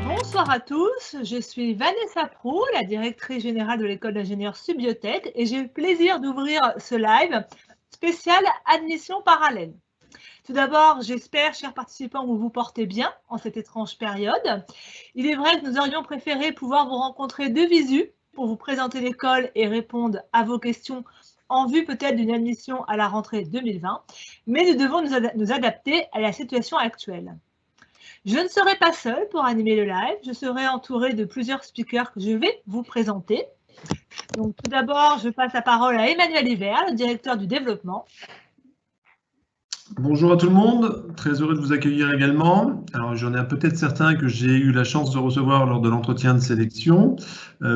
Bonsoir à tous, je suis Vanessa Prou, la directrice générale de l'école d'ingénieurs Subiotech et j'ai le plaisir d'ouvrir ce live spécial admission parallèle. Tout d'abord, j'espère, chers participants, que vous vous portez bien en cette étrange période. Il est vrai que nous aurions préféré pouvoir vous rencontrer de visu pour vous présenter l'école et répondre à vos questions en vue peut-être d'une admission à la rentrée 2020, mais nous devons nous adapter à la situation actuelle. Je ne serai pas seule pour animer le live, je serai entourée de plusieurs speakers que je vais vous présenter. Donc, tout d'abord, je passe la parole à Emmanuel Hiver, le directeur du développement. Bonjour à tout le monde, très heureux de vous accueillir également. Alors j'en ai peut-être certains que j'ai eu la chance de recevoir lors de l'entretien de sélection.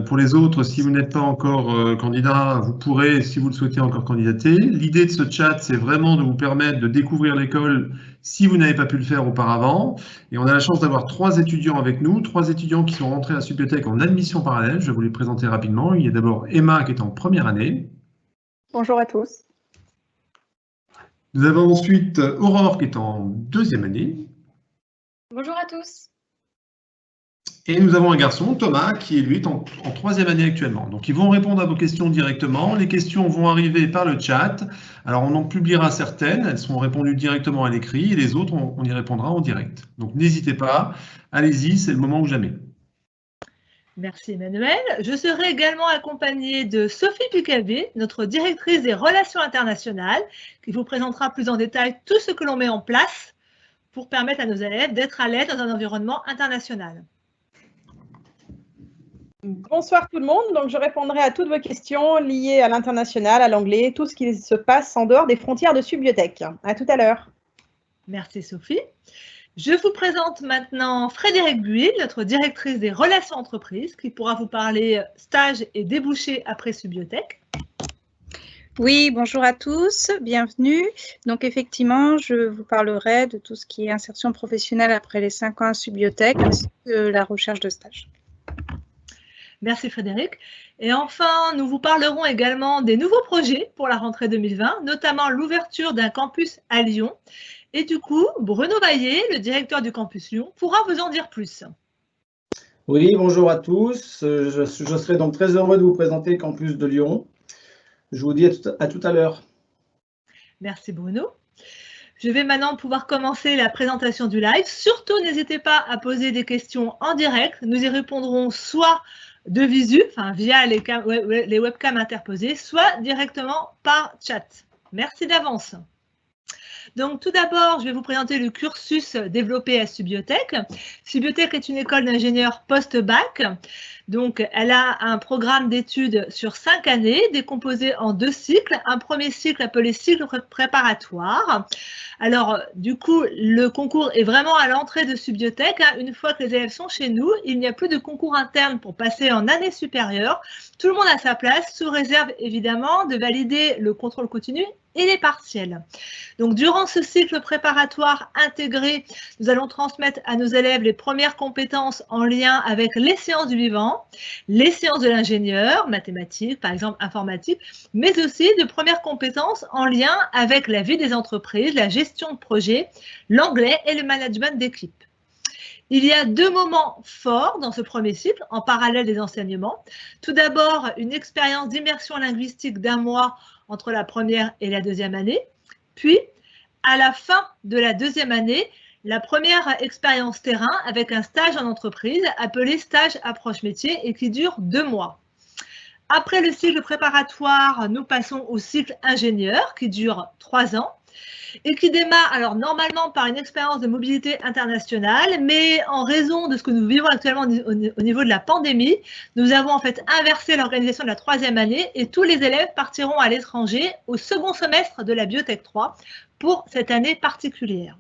Pour les autres, si vous n'êtes pas encore candidat, vous pourrez, si vous le souhaitez, encore candidater. L'idée de ce chat, c'est vraiment de vous permettre de découvrir l'école si vous n'avez pas pu le faire auparavant. Et on a la chance d'avoir 3 étudiants avec nous, 3 étudiants qui sont rentrés à Subiotech en admission parallèle. Je vais vous les présenter rapidement. Il y a d'abord Emma qui est en première année. Bonjour à tous. Nous avons ensuite Aurore qui est en deuxième année. Bonjour à tous. Et nous avons un garçon, Thomas, qui est lui en troisième année actuellement. Donc ils vont répondre à vos questions directement. Les questions vont arriver par le chat. Alors on en publiera certaines, elles seront répondues directement à l'écrit et les autres, on y répondra en direct. Donc n'hésitez pas, allez-y, c'est le moment ou jamais. Merci Emmanuel. Je serai également accompagnée de Sophie Picavet, notre directrice des relations internationales, qui vous présentera plus en détail tout ce que l'on met en place pour permettre à nos élèves d'être à l'aise dans un environnement international. Bonsoir tout le monde. Donc, je répondrai à toutes vos questions liées à l'international, à l'anglais, tout ce qui se passe en dehors des frontières de Subiotech. À tout à l'heure. Merci Sophie. Je vous présente maintenant Frédéric Buil, notre directrice des relations entreprises, qui pourra vous parler stage et débouchés après Subiotech. Oui, bonjour à tous, bienvenue. Donc effectivement, je vous parlerai de tout ce qui est insertion professionnelle après les 5 ans à Subiotech, ainsi que la recherche de stage. Merci Frédéric. Et enfin, nous vous parlerons également des nouveaux projets pour la rentrée 2020, notamment l'ouverture d'un campus à Lyon. Et du coup, Bruno Baillet, le directeur du campus Lyon, pourra vous en dire plus. Oui, bonjour à tous. Je serai donc très heureux de vous présenter le campus de Lyon. Je vous dis à tout à l'heure. Merci Bruno. Je vais maintenant pouvoir commencer la présentation du live. Surtout, n'hésitez pas à poser des questions en direct. Nous y répondrons soit de visu, enfin via les webcams interposées, soit directement par chat. Merci d'avance. Donc, tout d'abord, je vais vous présenter le cursus développé à Subiotech. Subiotech est une école d'ingénieurs post-bac. Donc, elle a un programme d'études sur 5 années, décomposé en 2 cycles. Un premier cycle appelé cycle préparatoire. Alors, du coup, le concours est vraiment à l'entrée de Subiotech. Une fois que les élèves sont chez nous, il n'y a plus de concours interne pour passer en année supérieure. Tout le monde a sa place, sous réserve évidemment de valider le contrôle continu et les partiels. Donc, durant ce cycle préparatoire intégré, nous allons transmettre à nos élèves les premières compétences en lien avec les sciences du vivant, les sciences de l'ingénieur, mathématiques, par exemple informatique, mais aussi de premières compétences en lien avec la vie des entreprises, la gestion de projet, l'anglais et le management d'équipe. Il y a 2 moments forts dans ce premier cycle, en parallèle des enseignements. Tout d'abord, une expérience d'immersion linguistique d'1 mois entre la première et la deuxième année. Puis, à la fin de la deuxième année, la première expérience terrain avec un stage en entreprise appelé stage approche métier et qui dure 2 mois. Après le cycle préparatoire, nous passons au cycle ingénieur qui dure 3 ans. Et qui démarre alors normalement par une expérience de mobilité internationale, mais en raison de ce que nous vivons actuellement au niveau de la pandémie, nous avons en fait inversé l'organisation de la 3e année et tous les élèves partiront à l'étranger au second semestre de la Biotech 3 pour cette année particulière.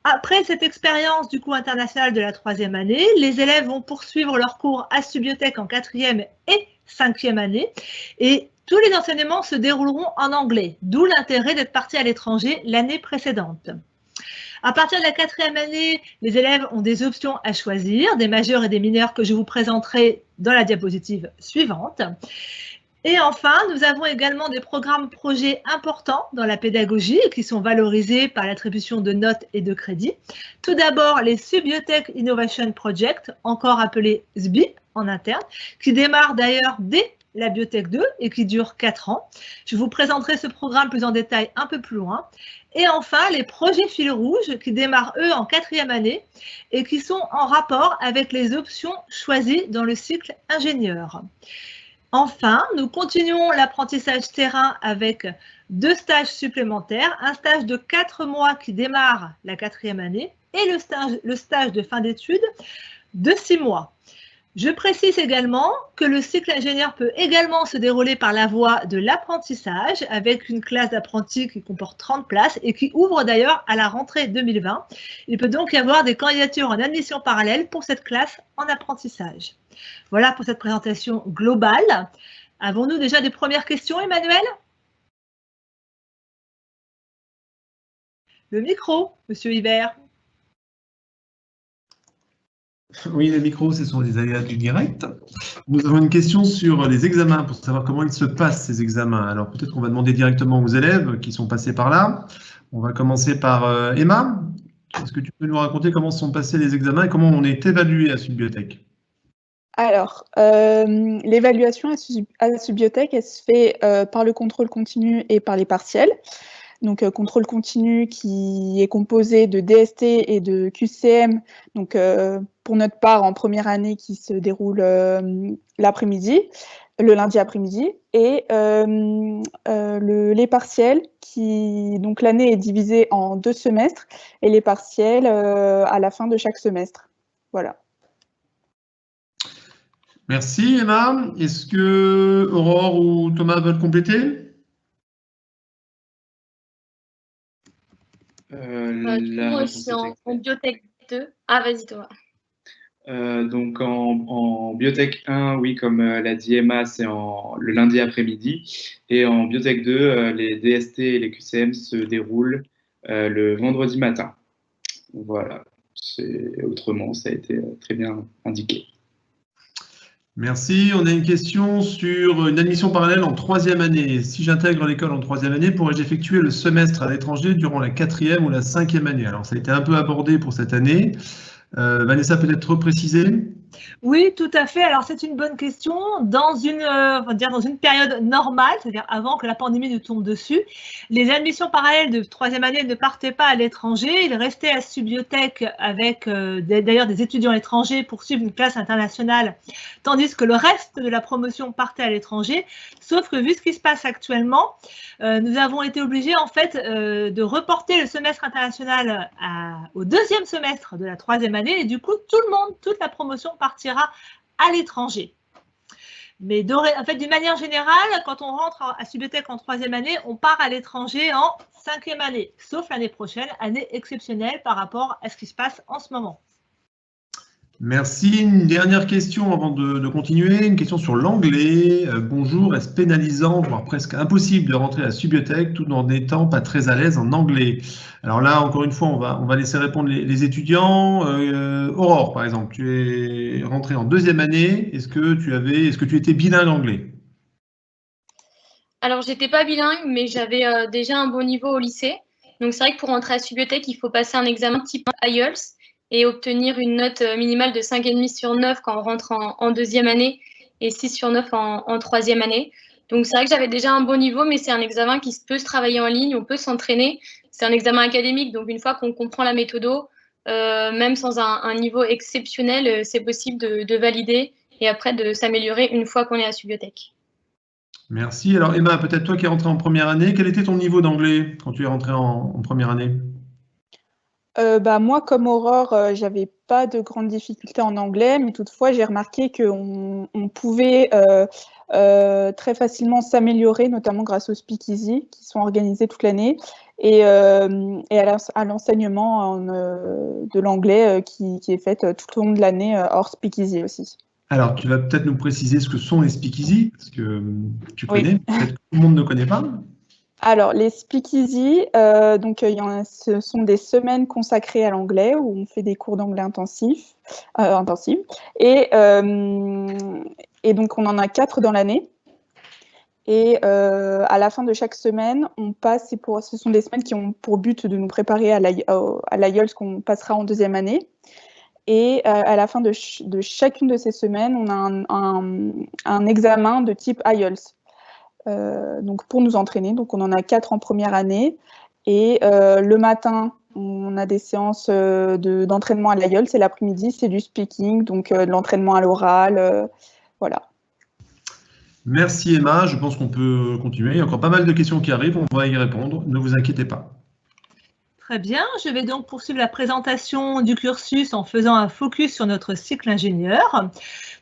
Après cette expérience du coup internationale de la 3e année, les élèves vont poursuivre leurs cours à Subiotech en 4e et 5e année et tous les enseignements se dérouleront en anglais, d'où l'intérêt d'être parti à l'étranger l'année précédente. À partir de la 4e année, les élèves ont des options à choisir, des majeurs et des mineurs que je vous présenterai dans la diapositive suivante. Et enfin, nous avons également des programmes projets importants dans la pédagogie qui sont valorisés par l'attribution de notes et de crédits. Tout d'abord, les Subbiotech Innovation Project, encore appelés SBI en interne, qui démarrent d'ailleurs dès la Biotech 2 et qui durent 4 ans. Je vous présenterai ce programme plus en détail un peu plus loin. Et enfin, les projets fil rouge qui démarrent, eux, en 4e année et qui sont en rapport avec les options choisies dans le cycle ingénieur. Enfin, nous continuons l'apprentissage terrain avec 2 stages supplémentaires, un stage de 4 mois qui démarre la 4e année et le stage de fin d'études de 6 mois. Je précise également que le cycle ingénieur peut également se dérouler par la voie de l'apprentissage avec une classe d'apprentis qui comporte 30 places et qui ouvre d'ailleurs à la rentrée 2020. Il peut donc y avoir des candidatures en admission parallèle pour cette classe en apprentissage. Voilà pour cette présentation globale. Avons-nous déjà des premières questions, Emmanuel? Le micro, Monsieur Hiver. Oui, les micros, ce sont les aléas du direct. Nous avons une question sur les examens, pour savoir comment ils se passent, ces examens. Alors, peut-être qu'on va demander directement aux élèves qui sont passés par là. On va commencer par Emma. Est-ce que tu peux nous raconter comment se sont passés les examens et comment on est évalué à Subbiotech? Alors, l'évaluation à Subbiotech, elle se fait par le contrôle continu et par les partiels. Donc, contrôle continu qui est composé de DST et de QCM, donc pour notre part en première année qui se déroule l'après-midi, le lundi après-midi, et les partiels qui, donc l'année est divisée en 2 semestres, et les partiels à la fin de chaque semestre. Voilà. Merci Emma. Est-ce que Aurore ou Thomas veulent compléter? Moi aussi en Biotech 2. Ah, vas-y Thomas. Donc en Biotech 1, oui, comme l'a dit Emma, c'est le lundi après-midi. Et en Biotech 2, les DST et les QCM se déroulent le vendredi matin. Voilà. Autrement, ça a été très bien indiqué. Merci. On a une question sur une admission parallèle en 3e année. Si j'intègre l'école en 3e année, pourrais-je effectuer le semestre à l'étranger durant la 4e ou la 5e année? Alors, ça a été un peu abordé pour cette année. Vanessa, peut-être repréciser? Oui, tout à fait. Alors, c'est une bonne question. Dans une période normale, c'est-à-dire avant que la pandémie nous tombe dessus, les admissions parallèles de 3e année ne partaient pas à l'étranger. Ils restaient à Subbiotech avec d'ailleurs des étudiants étrangers pour suivre une classe internationale, tandis que le reste de la promotion partait à l'étranger. Sauf que vu ce qui se passe actuellement, nous avons été obligés en fait de reporter le semestre international au 2e semestre de la 3e année et du coup, toute la promotion partira à l'étranger. Mais en fait, d'une manière générale, quand on rentre à Subbiotech en 3e année, on part à l'étranger en 5e année, sauf l'année prochaine, année exceptionnelle par rapport à ce qui se passe en ce moment. Merci. Une dernière question avant de continuer. Une question sur l'anglais. Bonjour, est-ce pénalisant, voire presque impossible de rentrer à Subbiotech tout en n'étant pas très à l'aise en anglais? Alors là, encore une fois, on va laisser répondre les étudiants. Aurore, par exemple, tu es rentrée en 2e année. Est-ce que tu étais bilingue anglais? Alors, j'étais pas bilingue, mais j'avais déjà un bon niveau au lycée. Donc, c'est vrai que pour rentrer à Subbiotech, il faut passer un examen type IELTS et obtenir une note minimale de 5,5 sur 9 quand on rentre en 2e année et 6 sur 9 en 3e année. Donc, c'est vrai que j'avais déjà un bon niveau, mais c'est un examen qui peut se travailler en ligne, on peut s'entraîner. C'est un examen académique, donc une fois qu'on comprend la méthodo, même sans un niveau exceptionnel, c'est possible de valider et après de s'améliorer une fois qu'on est à Subbiotech. Merci. Alors Emma, peut-être toi qui es rentrée en première année, quel était ton niveau d'anglais quand tu es rentrée en première année? Moi, comme Aurore, j'avais pas de grandes difficultés en anglais, mais toutefois, j'ai remarqué qu'on pouvait très facilement s'améliorer, notamment grâce aux Speakeasy qui sont organisés toute l'année et à l'enseignement de l'anglais qui est fait tout au long de l'année hors Speakeasy aussi. Alors, tu vas peut-être nous préciser ce que sont les Speakeasy, parce que tu connais, Oui. peut-être que tout le monde ne connaît pas. Alors, les Speakeasy, ce sont des semaines consacrées à l'anglais où on fait des cours d'anglais intensifs. Et donc, on en a 4 dans l'année. Et à la fin de chaque semaine, ce sont des semaines qui ont pour but de nous préparer à l'IELTS qu'on passera en deuxième année. Et à la fin de chacune de ces semaines, on a un examen de type IELTS. Donc pour nous entraîner, donc on en a 4 en première année. Et le matin, on a des séances d'entraînement à l'IELTS et l'après-midi, c'est du speaking, donc de l'entraînement à l'oral. Voilà. Merci Emma, je pense qu'on peut continuer. Il y a encore pas mal de questions qui arrivent, on va y répondre, ne vous inquiétez pas. Très bien, je vais donc poursuivre la présentation du cursus en faisant un focus sur notre cycle ingénieur.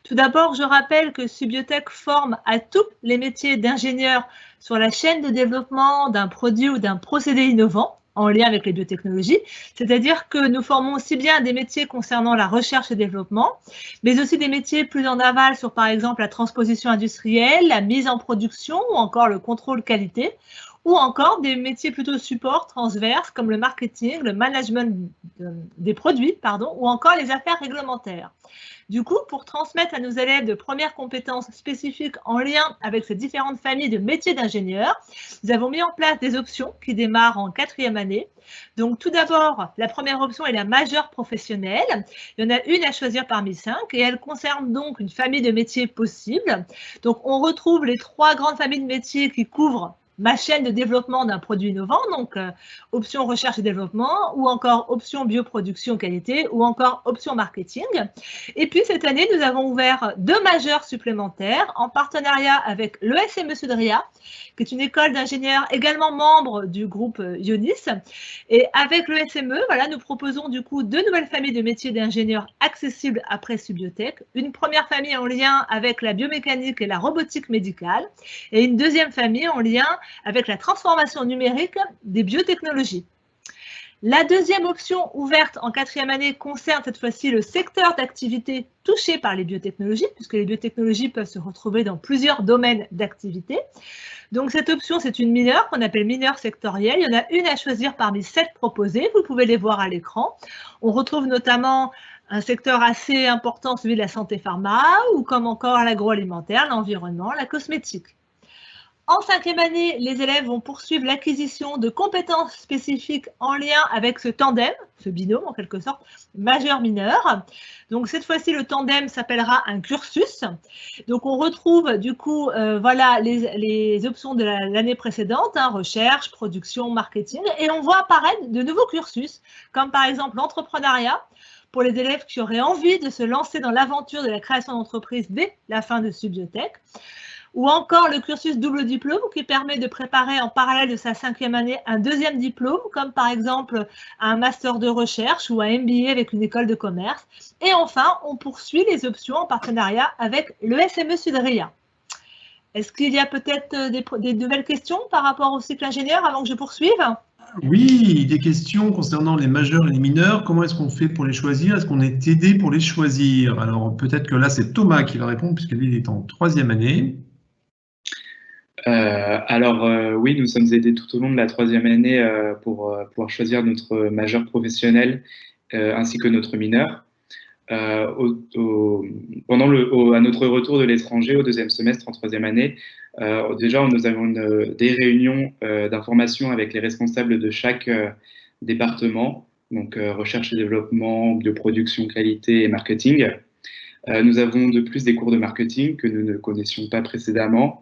Tout d'abord, je rappelle que Subiotech forme à tous les métiers d'ingénieur sur la chaîne de développement d'un produit ou d'un procédé innovant en lien avec les biotechnologies, c'est-à-dire que nous formons aussi bien des métiers concernant la recherche et développement, mais aussi des métiers plus en aval sur par exemple la transposition industrielle, la mise en production ou encore le contrôle qualité, ou encore des métiers plutôt support transverses comme le marketing, le management des produits, ou encore les affaires réglementaires. Du coup, pour transmettre à nos élèves de premières compétences spécifiques en lien avec ces différentes familles de métiers d'ingénieurs, nous avons mis en place des options qui démarrent en 4e année. Donc, tout d'abord, la première option est la majeure professionnelle. Il y en a une à choisir parmi 5 et elle concerne donc une famille de métiers possibles. Donc, on retrouve les 3 grandes familles de métiers qui couvrent ma chaîne de développement d'un produit innovant, donc option recherche et développement, ou encore option bioproduction qualité, ou encore option marketing. Et puis cette année, nous avons ouvert 2 majeurs supplémentaires en partenariat avec l'ESME Sudria, qui est une école d'ingénieurs également membre du groupe Ionis. Et avec l'ESME, voilà, nous proposons du coup 2 nouvelles familles de métiers d'ingénieurs accessibles après Subiotech. Une première famille en lien avec la biomécanique et la robotique médicale, et une deuxième famille en lien avec la transformation numérique des biotechnologies. La deuxième option ouverte en 4e année concerne cette fois-ci le secteur d'activité touché par les biotechnologies, puisque les biotechnologies peuvent se retrouver dans plusieurs domaines d'activité. Donc cette option, c'est une mineure qu'on appelle mineure sectorielle. Il y en a une à choisir parmi 7 proposées, vous pouvez les voir à l'écran. On retrouve notamment un secteur assez important, celui de la santé pharma, ou comme encore l'agroalimentaire, l'environnement, la cosmétique. En 5e année, les élèves vont poursuivre l'acquisition de compétences spécifiques en lien avec ce tandem, ce binôme en quelque sorte, majeur-mineur. Donc cette fois-ci, le tandem s'appellera un cursus. Donc on retrouve du coup voilà, les options de l'année précédente, recherche, production, marketing, et on voit apparaître de nouveaux cursus, comme par exemple l'entrepreneuriat, pour les élèves qui auraient envie de se lancer dans l'aventure de la création d'entreprise dès la fin de Subiotech. Ou encore le cursus double diplôme qui permet de préparer en parallèle de sa 5e année un 2e diplôme, comme par exemple un master de recherche ou un MBA avec une école de commerce. Et enfin, on poursuit les options en partenariat avec l'ESME Sudria. Est-ce qu'il y a peut-être des nouvelles questions par rapport au cycle ingénieur avant que je poursuive ? Oui, des questions concernant les majeurs et les mineurs. Comment est-ce qu'on fait pour les choisir? Est-ce qu'on est aidé pour les choisir? Alors peut-être que là, c'est Thomas qui va répondre puisque lui, il est en 3e année. Oui, nous sommes aidés tout au long de la 3e année pour pouvoir choisir notre majeur professionnel ainsi que notre mineur. À notre retour de l'étranger au 2e semestre en 3e année, déjà nous avons des réunions d'information avec les responsables de chaque département, donc recherche et développement, bioproduction, qualité et marketing. Nous avons de plus des cours de marketing que nous ne connaissions pas précédemment.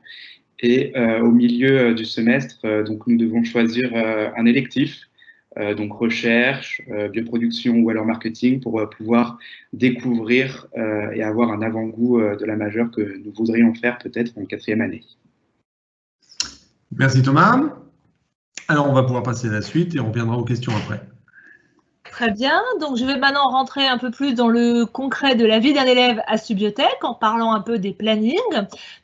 Et au milieu du semestre, donc nous devons choisir un électif, donc recherche, bioproduction ou alors marketing, pour pouvoir découvrir et avoir un avant-goût de la majeure que nous voudrions faire peut-être en 4e année. Merci Thomas. Alors on va pouvoir passer à la suite et on reviendra aux questions après. Très bien, donc je vais maintenant rentrer un peu plus dans le concret de la vie d'un élève à Subiotech en parlant un peu des plannings.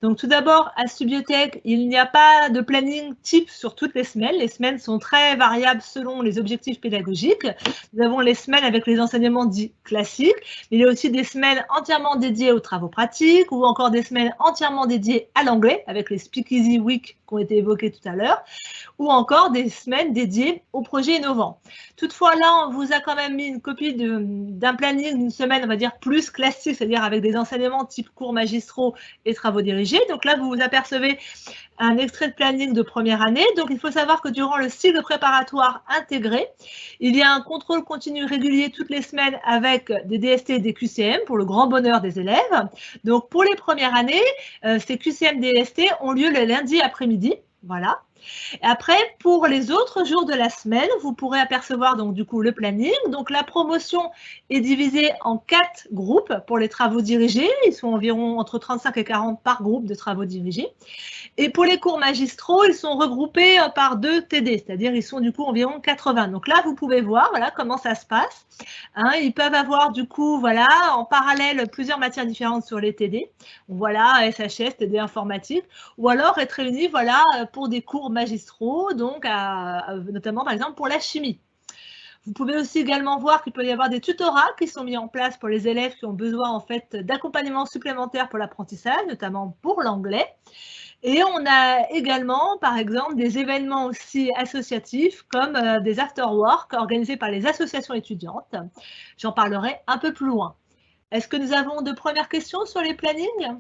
Donc tout d'abord, à Subiotech, il n'y a pas de planning type sur toutes les semaines. Les semaines sont très variables selon les objectifs pédagogiques. Nous avons les semaines avec les enseignements dits classiques, mais il y a aussi des semaines entièrement dédiées aux travaux pratiques ou encore des semaines entièrement dédiées à l'anglais avec les Speakeasy Week qui ont été évoqués tout à l'heure, ou encore des semaines dédiées aux projets innovants. Toutefois, là, on vous accorde quand même mis une copie d'un planning d'une semaine, on va dire, plus classique, c'est-à-dire avec des enseignements type cours magistraux et travaux dirigés. Donc là, vous vous apercevez un extrait de planning de première année. Donc, il faut savoir que durant le cycle préparatoire intégré, il y a un contrôle continu régulier toutes les semaines avec des DST et des QCM pour le grand bonheur des élèves. Donc, pour les premières années, ces QCM-DST ont lieu le lundi après-midi. Voilà. Et après, pour les autres jours de la semaine, vous pourrez apercevoir donc du coup le planning. Donc la promotion est divisée en 4 groupes pour les travaux dirigés. Ils sont environ entre 35 et 40 par groupe de travaux dirigés. Et pour les cours magistraux, ils sont regroupés par 2 TD, c'est-à-dire ils sont du coup environ 80. Donc là, vous pouvez voir voilà, comment ça se passe. Hein, ils peuvent avoir du coup voilà, en parallèle plusieurs matières différentes sur les TD. Voilà, SHS, TD informatique, ou alors être réunis voilà, pour des cours magistraux, donc notamment par exemple pour la chimie. Vous pouvez aussi également voir qu'il peut y avoir des tutorats qui sont mis en place pour les élèves qui ont besoin en fait d'accompagnement supplémentaire pour l'apprentissage, notamment pour l'anglais. Et on a également, par exemple, des événements aussi associatifs comme des after-work organisés par les associations étudiantes. J'en parlerai un peu plus loin. Est-ce que nous avons de premières questions sur les plannings ?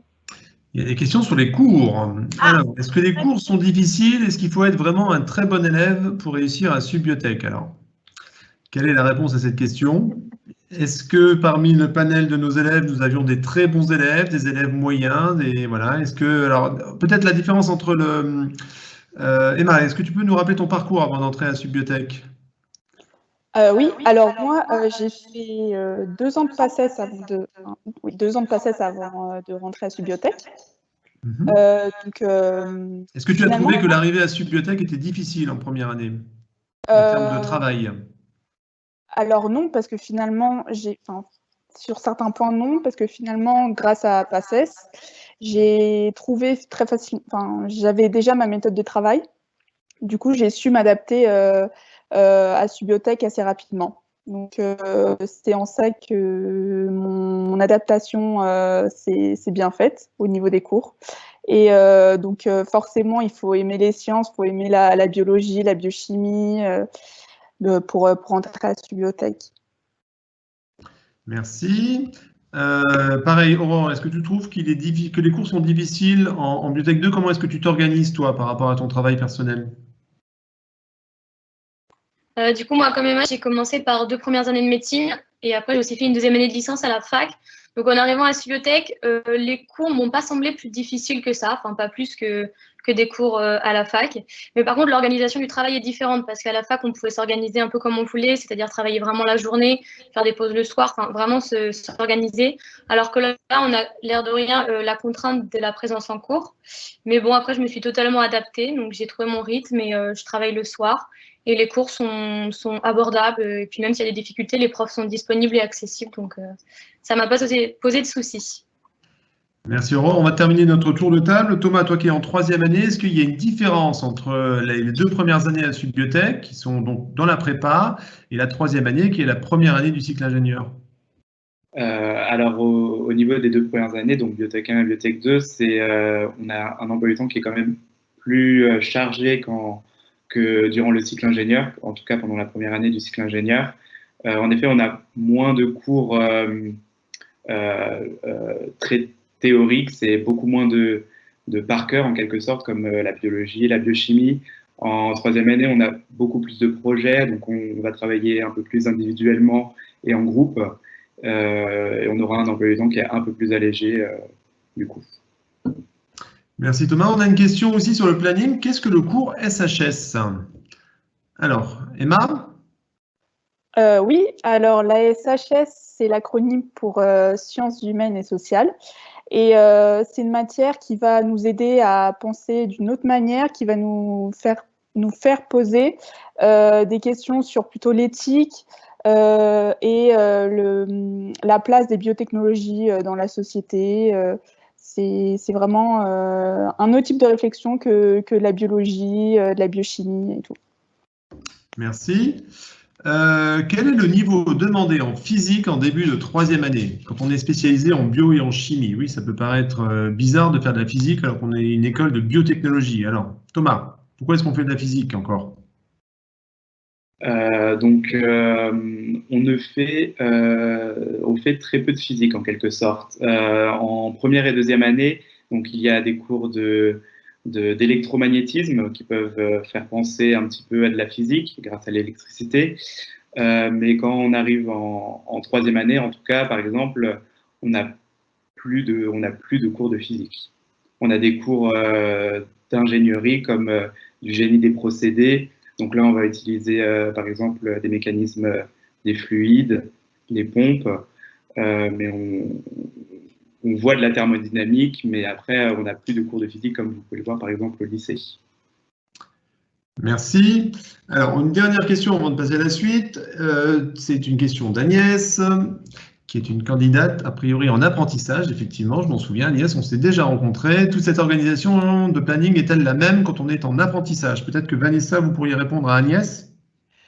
Il y a des questions sur les cours. Alors, est-ce que les cours sont difficiles? Est-ce qu'il faut être vraiment un très bon élève pour réussir à Subbiothèque? Alors, quelle est la réponse à cette question? Est-ce que parmi le panel de nos élèves, nous avions des très bons élèves, des élèves moyens, voilà. Est-ce que, alors, peut-être la différence entre le Emma, est-ce que tu peux nous rappeler ton parcours avant d'entrer à Subbiothèque? Oui, alors moi, j'ai fait 2 ans de PACES avant de, 2 ans de PACES avant de rentrer à Subbiothèque. Est-ce que tu as trouvé que l'arrivée à Subbiothèque était difficile en première année, en termes de travail? Alors non, parce que finalement, sur certains points non, parce que finalement, grâce à PACES, j'ai trouvé très facile, j'avais déjà ma méthode de travail. Du coup, j'ai su m'adapter à Subbiothèque assez rapidement. Donc, c'est en ça que mon adaptation s'est bien faite au niveau des cours. Et donc, forcément, il faut aimer les sciences, il faut aimer la biologie, la biochimie pour entrer à Subbiothèque. Merci. Pareil, Aurore, est-ce que tu trouves que les cours sont difficiles en Biotech 2? Comment est-ce que tu t'organises, toi, par rapport à ton travail personnel? Du coup, moi, comme Emma, j'ai commencé par 2 premières années de médecine et après, j'ai aussi fait une 2e année de licence à la fac. Donc, en arrivant à Subbiothèque, les cours ne m'ont pas semblé plus difficiles que ça, enfin, pas plus que des cours à la fac. Mais par contre, l'organisation du travail est différente parce qu'à la fac, on pouvait s'organiser un peu comme on voulait, c'est-à-dire travailler vraiment la journée, faire des pauses le soir, enfin, vraiment s'organiser. Alors que là, on a l'air de rien la contrainte de la présence en cours. Mais bon, après, je me suis totalement adaptée, donc j'ai trouvé mon rythme et je travaille le soir. Et les cours sont abordables. Et puis même s'il y a des difficultés, les profs sont disponibles et accessibles. Donc, ça ne m'a pas posé de soucis. Merci Aurore. On va terminer notre tour de table. Thomas, toi qui es en 3e année, est-ce qu'il y a une différence entre les 2 premières années à Subbiothèque, qui sont donc dans la prépa, et la 3e année, qui est la première année du cycle ingénieur? Alors, au niveau des 2 premières années, donc Biotech 1 et Biotech 2, on a un emploi du temps qui est quand même plus chargé que durant le cycle ingénieur, en tout cas pendant la première année du cycle ingénieur. En effet, on a moins de cours très théoriques, c'est beaucoup moins de par cœur en quelque sorte, comme la biologie, la biochimie. En 3e année, on a beaucoup plus de projets, donc on va travailler un peu plus individuellement et en groupe, et on aura un emploi du temps qui est un peu plus allégé du coup. Merci Thomas. On a une question aussi sur le planning. Qu'est-ce que le cours SHS? Alors, Emma? Oui, alors la SHS, c'est l'acronyme pour Sciences humaines et sociales. Et c'est une matière qui va nous aider à penser d'une autre manière, qui va nous faire poser des questions sur plutôt l'éthique et la place des biotechnologies dans la société. C'est vraiment un autre type de réflexion que la biologie, de la biochimie et tout. Merci. Quel est le niveau demandé en physique en début de 3e année, quand on est spécialisé en bio et en chimie? Oui, ça peut paraître bizarre de faire de la physique alors qu'on est une école de biotechnologie. Alors, Thomas, pourquoi est-ce qu'on fait de la physique encore? On fait très peu de physique en quelque sorte. En première et deuxième année, donc il y a des cours d'électromagnétisme qui peuvent faire penser un petit peu à de la physique grâce à l'électricité. Mais quand on arrive en troisième année, en tout cas, par exemple, on n'a plus de cours de physique. On a des cours d'ingénierie comme du génie des procédés. Donc là, on va utiliser, par exemple, des mécanismes des fluides, des pompes, mais on voit de la thermodynamique, mais après, on n'a plus de cours de physique comme vous pouvez le voir, par exemple, au lycée. Merci. Alors, une dernière question avant de passer à la suite. C'est une question d'Agnès, qui est une candidate, a priori, en apprentissage. Effectivement, je m'en souviens, Agnès, on s'est déjà rencontrés. Toute cette organisation de planning est-elle la même quand on est en apprentissage? Peut-être que Vanessa, vous pourriez répondre à Agnès?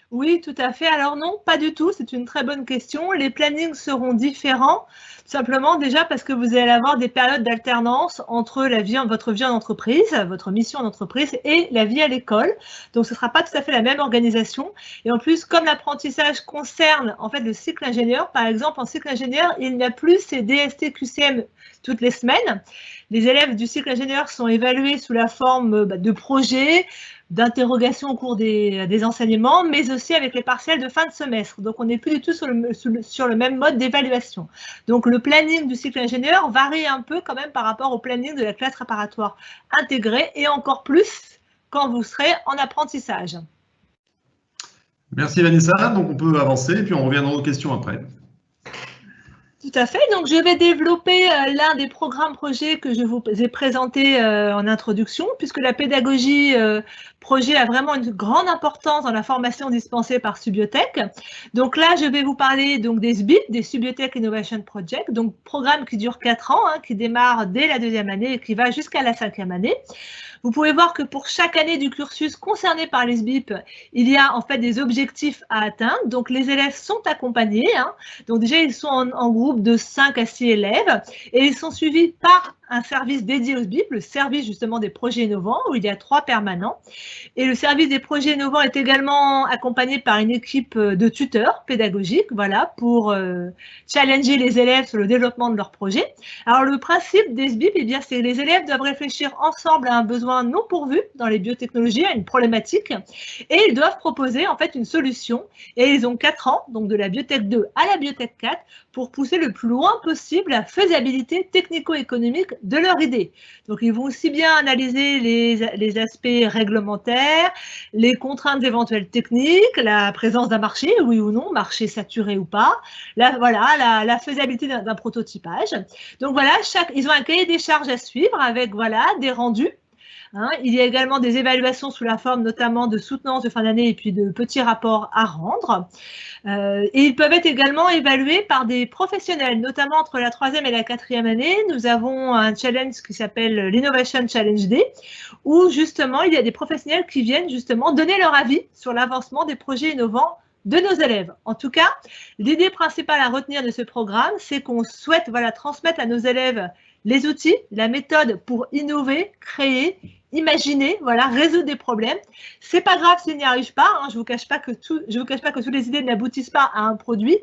Oui, tout à fait. Alors non, pas du tout. C'est une très bonne question. Les plannings seront différents, simplement déjà parce que vous allez avoir des périodes d'alternance entre votre vie en entreprise, votre mission en entreprise et la vie à l'école. Donc, ce ne sera pas tout à fait la même organisation. Et en plus, comme l'apprentissage concerne en fait le cycle ingénieur, par exemple, en cycle ingénieur, il n'y a plus ces DST QCM toutes les semaines. Les élèves du cycle ingénieur sont évalués sous la forme de projets, d'interrogations au cours des enseignements, mais aussi avec les partiels de fin de semestre. Donc, on n'est plus du tout sur le même mode d'évaluation. Donc, le planning du cycle ingénieur varie un peu quand même par rapport au planning de la classe préparatoire intégrée et encore plus quand vous serez en apprentissage. Merci Vanessa. Donc, on peut avancer et puis on revient dans nos questions après. Tout à fait. Donc, je vais développer l'un des programmes projets que je vous ai présenté en introduction, puisque la pédagogie projet a vraiment une grande importance dans la formation dispensée par Subiotech. Donc là, je vais vous parler donc des SBIP, des Subiotech Innovation Project, donc programme qui dure 4 ans, qui démarre dès la 2e année et qui va jusqu'à la 5e année. Vous pouvez voir que pour chaque année du cursus concerné par les SBIP, il y a en fait des objectifs à atteindre. Donc, les élèves sont accompagnés. Donc, déjà, ils sont en groupe de 5 à 6 élèves et ils sont suivis par un service dédié aux SBIP, le service justement des projets innovants, où il y a 3 permanents. Et le service des projets innovants est également accompagné par une équipe de tuteurs pédagogiques, voilà, pour challenger les élèves sur le développement de leurs projets. Alors, le principe des SBIP, eh bien, c'est que les élèves doivent réfléchir ensemble à un besoin non pourvu dans les biotechnologies, à une problématique, et ils doivent proposer en fait une solution. Et ils ont 4 ans, donc de la Biotech 2 à la Biotech 4, pour pousser le plus loin possible la faisabilité technico-économique de leur idée. Donc, ils vont aussi bien analyser les aspects réglementaires, les contraintes éventuelles techniques, la présence d'un marché, oui ou non, marché saturé ou pas, la faisabilité d'un prototypage. Donc, voilà, ils ont un cahier des charges à suivre avec des rendus. Il y a également des évaluations sous la forme notamment de soutenance de fin d'année et puis de petits rapports à rendre. Et ils peuvent être également évalués par des professionnels, notamment entre la 3e et la 4e année. Nous avons un challenge qui s'appelle l'Innovation Challenge Day, où justement il y a des professionnels qui viennent justement donner leur avis sur l'avancement des projets innovants de nos élèves. En tout cas, l'idée principale à retenir de ce programme, c'est qu'on souhaite transmettre à nos élèves les outils, la méthode pour innover, créer, imaginer, résoudre des problèmes. C'est pas grave s'ils n'y arrivent pas. Je vous cache pas que toutes les idées n'aboutissent pas à un produit.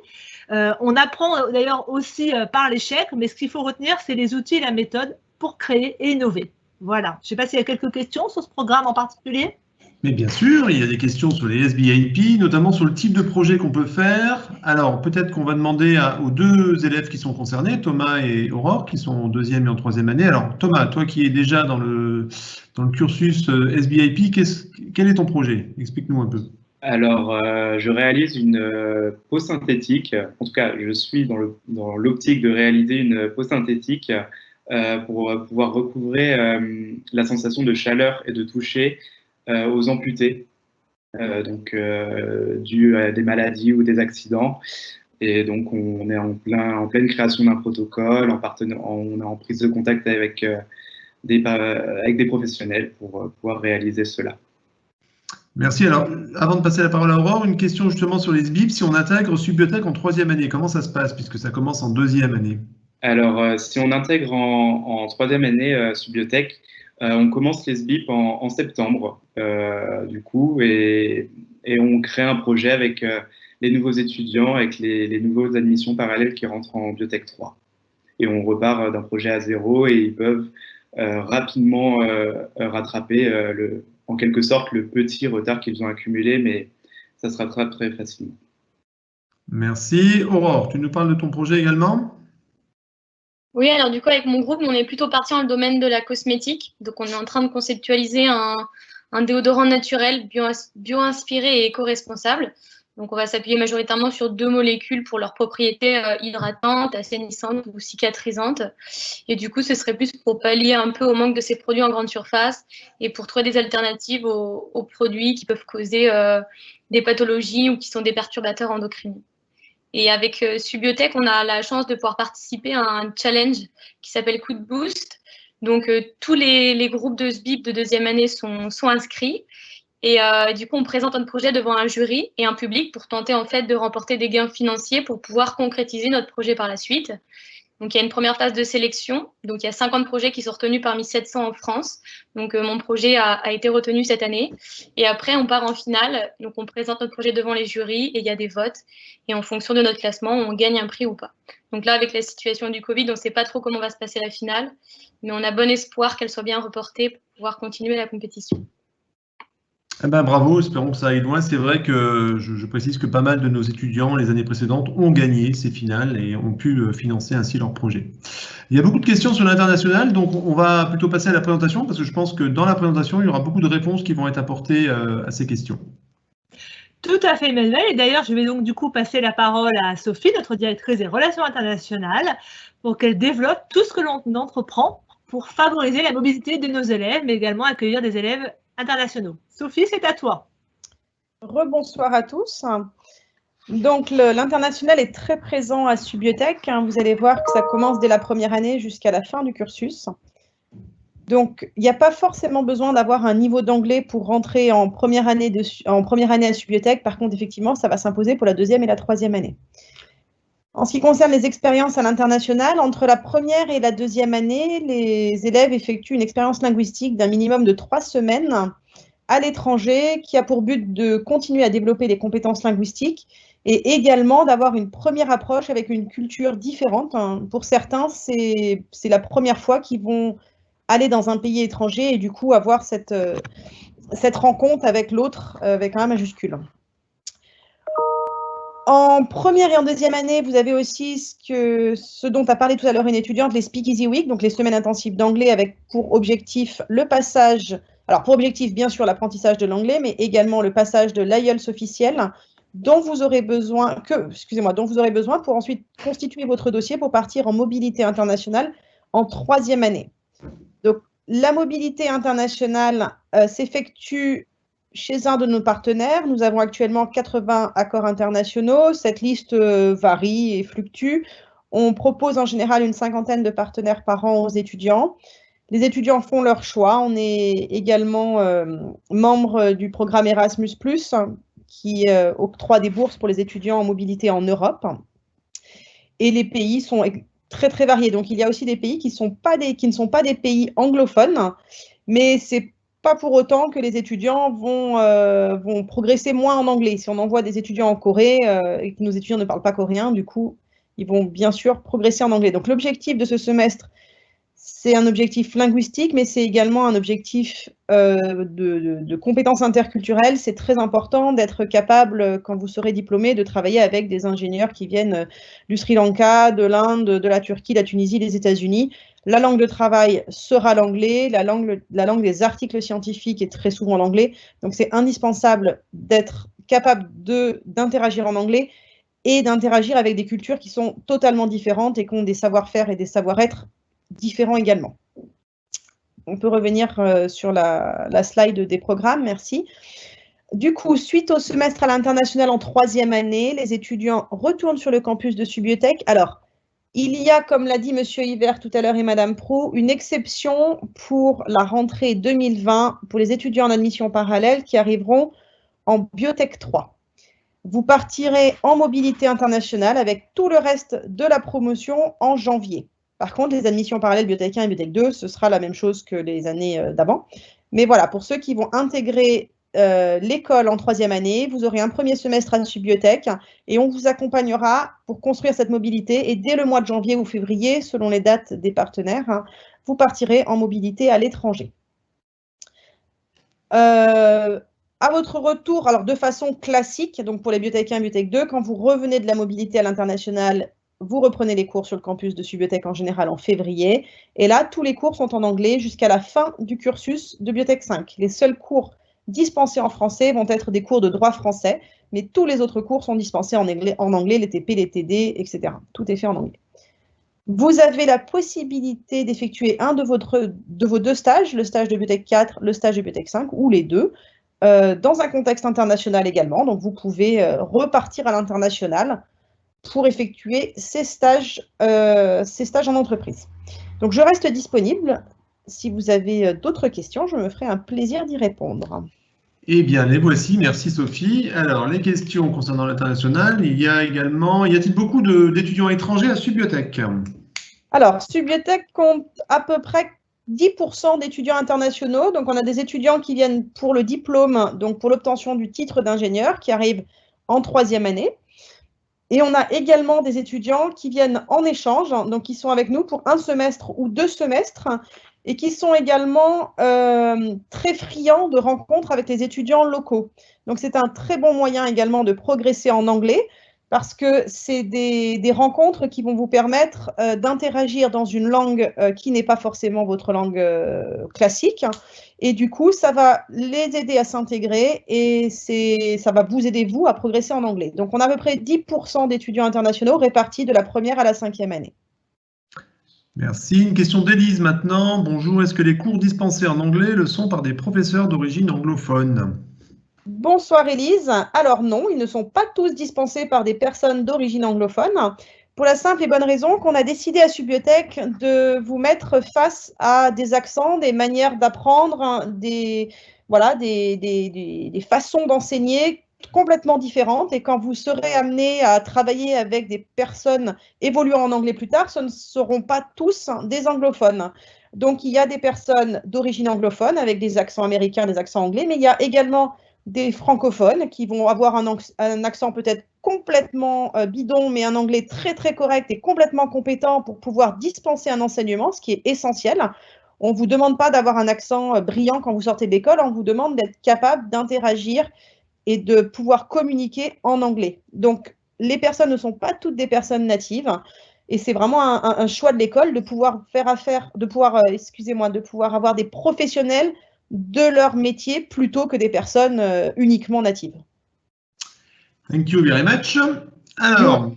On apprend d'ailleurs aussi par l'échec, mais ce qu'il faut retenir, c'est les outils et la méthode pour créer et innover. Voilà. Je ne sais pas s'il y a quelques questions sur ce programme en particulier. Mais bien sûr, il y a des questions sur les SBIP, notamment sur le type de projet qu'on peut faire. Alors, peut-être qu'on va demander aux 2 élèves qui sont concernés, Thomas et Aurore, qui sont en 2e et en 3e année. Alors, Thomas, toi qui es déjà dans le cursus SBIP, quel est ton projet? Explique-nous un peu. Alors, je réalise une peau synthétique. En tout cas, je suis dans l'optique de réaliser une peau synthétique pour pouvoir recouvrer la sensation de chaleur et de toucher aux amputés, dû à des maladies ou des accidents. Et donc, on est en pleine création d'un protocole, on est en prise de contact avec des professionnels pour pouvoir réaliser cela. Merci. Alors, avant de passer la parole à Aurore, une question justement sur les SBIP. Si on intègre Subiotech en 3e année, comment ça se passe puisque ça commence en 2e année? Alors, si on intègre en 3e année Subiotech, on commence les SBIP en septembre, du coup, et et on crée un projet avec les nouveaux étudiants, avec les nouveaux admissions parallèles qui rentrent en Biotech 3. Et on repart d'un projet à zéro et ils peuvent rapidement rattraper en quelque sorte le petit retard qu'ils ont accumulé, mais ça se rattrape très facilement. Merci. Aurore, tu nous parles de ton projet également? Oui, alors du coup, avec mon groupe, on est plutôt parti dans le domaine de la cosmétique. Donc, on est en train de conceptualiser un déodorant naturel, bio-inspiré et éco-responsable. Donc, on va s'appuyer majoritairement sur 2 molécules pour leurs propriétés hydratantes, assainissantes ou cicatrisantes. Et du coup, ce serait plus pour pallier un peu au manque de ces produits en grande surface et pour trouver des alternatives aux produits qui peuvent causer des pathologies ou qui sont des perturbateurs endocriniens. Et avec Subiotech, on a la chance de pouvoir participer à un challenge qui s'appelle Coup de Boost. Donc, tous les groupes de SBIP de 2e année sont inscrits. Et du coup, on présente notre projet devant un jury et un public pour tenter en fait de remporter des gains financiers pour pouvoir concrétiser notre projet par la suite. Donc, il y a une première phase de sélection. Donc, il y a 50 projets qui sont retenus parmi 700 en France. Donc, mon projet a été retenu cette année. Et après, on part en finale. Donc, on présente notre projet devant les jurys et il y a des votes. Et en fonction de notre classement, on gagne un prix ou pas. Donc là, avec la situation du Covid, on ne sait pas trop comment va se passer la finale. Mais on a bon espoir qu'elle soit bien reportée pour pouvoir continuer la compétition. Eh ben, bravo, espérons que ça aille loin. C'est vrai que je précise que pas mal de nos étudiants les années précédentes ont gagné ces finales et ont pu financer ainsi leur projet. Il y a beaucoup de questions sur l'international, donc on va plutôt passer à la présentation parce que je pense que dans la présentation, il y aura beaucoup de réponses qui vont être apportées à ces questions. Tout à fait, Emmanuel. Et d'ailleurs, je vais donc du coup passer la parole à Sophie, notre directrice des relations internationales, pour qu'elle développe tout ce que l'on entreprend pour favoriser la mobilité de nos élèves, mais également accueillir des élèves internationaux. Sophie, c'est à toi. Rebonsoir à tous. Donc, l'international est très présent à Subiotech. Vous allez voir que ça commence dès la première année jusqu'à la fin du cursus. Donc, il n'y a pas forcément besoin d'avoir un niveau d'anglais pour rentrer en première année à Subiotech. Par contre, effectivement, ça va s'imposer pour la 2e et la 3e année. En ce qui concerne les expériences à l'international, entre la première et la 2e année, les élèves effectuent une expérience linguistique d'un minimum de 3 semaines à l'étranger qui a pour but de continuer à développer des compétences linguistiques et également d'avoir une première approche avec une culture différente. Pour certains, c'est la première fois qu'ils vont aller dans un pays étranger et du coup avoir cette rencontre avec l'autre avec un A majuscule. En première et en 2e année, vous avez aussi ce dont a parlé tout à l'heure une étudiante, les Speakeasy Week, donc les semaines intensives d'anglais avec pour objectif le passage, alors pour objectif bien sûr l'apprentissage de l'anglais, mais également le passage de l'IELTS officiel dont vous aurez besoin pour ensuite constituer votre dossier pour partir en mobilité internationale en 3e année. Donc la mobilité internationale s'effectue chez un de nos partenaires. Nous avons actuellement 80 accords internationaux. Cette liste varie et fluctue. On propose en général une 50aine de partenaires par an aux étudiants. Les étudiants font leur choix. On est également membre du programme Erasmus+, qui octroie des bourses pour les étudiants en mobilité en Europe. Et les pays sont très, très variés. Donc, il y a aussi des pays qui ne sont pas des pays anglophones, mais c'est pas pour autant que les étudiants vont progresser moins en anglais. Si on envoie des étudiants en Corée et que nos étudiants ne parlent pas coréen, du coup, ils vont bien sûr progresser en anglais. Donc, l'objectif de ce semestre, c'est un objectif linguistique, mais c'est également un objectif de compétences interculturelles. C'est très important d'être capable, quand vous serez diplômé, de travailler avec des ingénieurs qui viennent du Sri Lanka, de l'Inde, de la Turquie, la Tunisie, des États-Unis. La langue de travail sera l'anglais, la langue des articles scientifiques est très souvent l'anglais. Donc, c'est indispensable d'être capable d'interagir en anglais et d'interagir avec des cultures qui sont totalement différentes et qui ont des savoir-faire et des savoir-être différents également. On peut revenir sur la slide des programmes, merci. Du coup, suite au semestre à l'international en 3e année, les étudiants retournent sur le campus de Subiotech. Alors, il y a, comme l'a dit M. Hiver tout à l'heure et Mme Proux, une exception pour la rentrée 2020 pour les étudiants en admission parallèle qui arriveront en Biotech 3. Vous partirez en mobilité internationale avec tout le reste de la promotion en janvier. Par contre, les admissions parallèles Biotech 1 et Biotech 2, ce sera la même chose que les années d'avant. Mais voilà, pour ceux qui vont intégrer l'école en 3e année, vous aurez un premier semestre à Subbiothèque et on vous accompagnera pour construire cette mobilité. Et dès le mois de janvier ou février, selon les dates des partenaires, vous partirez en mobilité à l'étranger. À votre retour, alors de façon classique, donc pour les Biotech 1 et Biotech 2, quand vous revenez de la mobilité à l'international, vous reprenez les cours sur le campus de Subbiothèque en général en février. Et là, tous les cours sont en anglais jusqu'à la fin du cursus de Biotech 5. Les seuls cours dispensés en français vont être des cours de droit français, mais tous les autres cours sont dispensés en anglais, les TP, les TD, etc. Tout est fait en anglais. Vous avez la possibilité d'effectuer un de vos 2 stages, le stage de Biotech 4, le stage de Biotech 5, ou les deux, dans un contexte international également. Donc, vous pouvez repartir à l'international pour effectuer ces stages en entreprise. Donc, je reste disponible. Si vous avez d'autres questions, je me ferai un plaisir d'y répondre. Eh bien, les voici. Merci, Sophie. Alors, les questions concernant l'international. Il y a-t-il beaucoup d'étudiants étrangers à Subbiothèque? Alors, Subbiothèque compte à peu près 10% d'étudiants internationaux. Donc, on a des étudiants qui viennent pour le diplôme, donc pour l'obtention du titre d'ingénieur, qui arrivent en 3e année. Et on a également des étudiants qui viennent en échange, donc qui sont avec nous pour 1 semestre ou 2 semestres, et qui sont également très friands de rencontres avec les étudiants locaux. Donc, c'est un très bon moyen également de progresser en anglais, parce que c'est des rencontres qui vont vous permettre d'interagir dans une langue qui n'est pas forcément votre langue classique. Et du coup, ça va les aider à s'intégrer et ça va vous aider, vous, à progresser en anglais. Donc, on a à peu près 10% d'étudiants internationaux répartis de la 1e à la 5e année. Merci. Une question d'Élise maintenant. Bonjour, est-ce que les cours dispensés en anglais le sont par des professeurs d'origine anglophone? Bonsoir Élise. Alors non, ils ne sont pas tous dispensés par des personnes d'origine anglophone, pour la simple et bonne raison qu'on a décidé à Subbiothèque de vous mettre face à des accents, des manières d'apprendre, des façons d'enseigner complètement différentes. Et quand vous serez amené à travailler avec des personnes évoluant en anglais plus tard, ce ne seront pas tous des anglophones. Donc il y a des personnes d'origine anglophone avec des accents américains, des accents anglais, mais il y a également des francophones qui vont avoir un accent peut-être complètement bidon, mais un anglais très très correct et complètement compétent pour pouvoir dispenser un enseignement, ce qui est essentiel. On ne vous demande pas d'avoir un accent brillant quand vous sortez de l'école, on vous demande d'être capable d'interagir et de pouvoir communiquer en anglais. Donc, les personnes ne sont pas toutes des personnes natives, et c'est vraiment un choix de l'école de pouvoir de pouvoir avoir des professionnels de leur métier plutôt que des personnes uniquement natives. Thank you very much. Alors,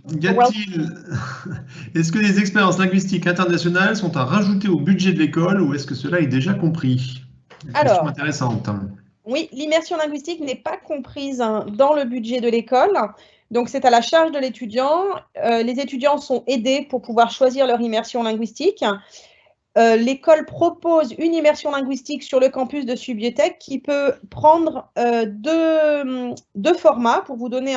est-ce que les expériences linguistiques internationales sont à rajouter au budget de l'école ou est-ce que cela est déjà compris? Question intéressante. Oui, l'immersion linguistique n'est pas comprise dans le budget de l'école. Donc, c'est à la charge de l'étudiant. Les étudiants sont aidés pour pouvoir choisir leur immersion linguistique. L'école propose une immersion linguistique sur le campus de Subbiothèque qui peut prendre deux formats pour vous donner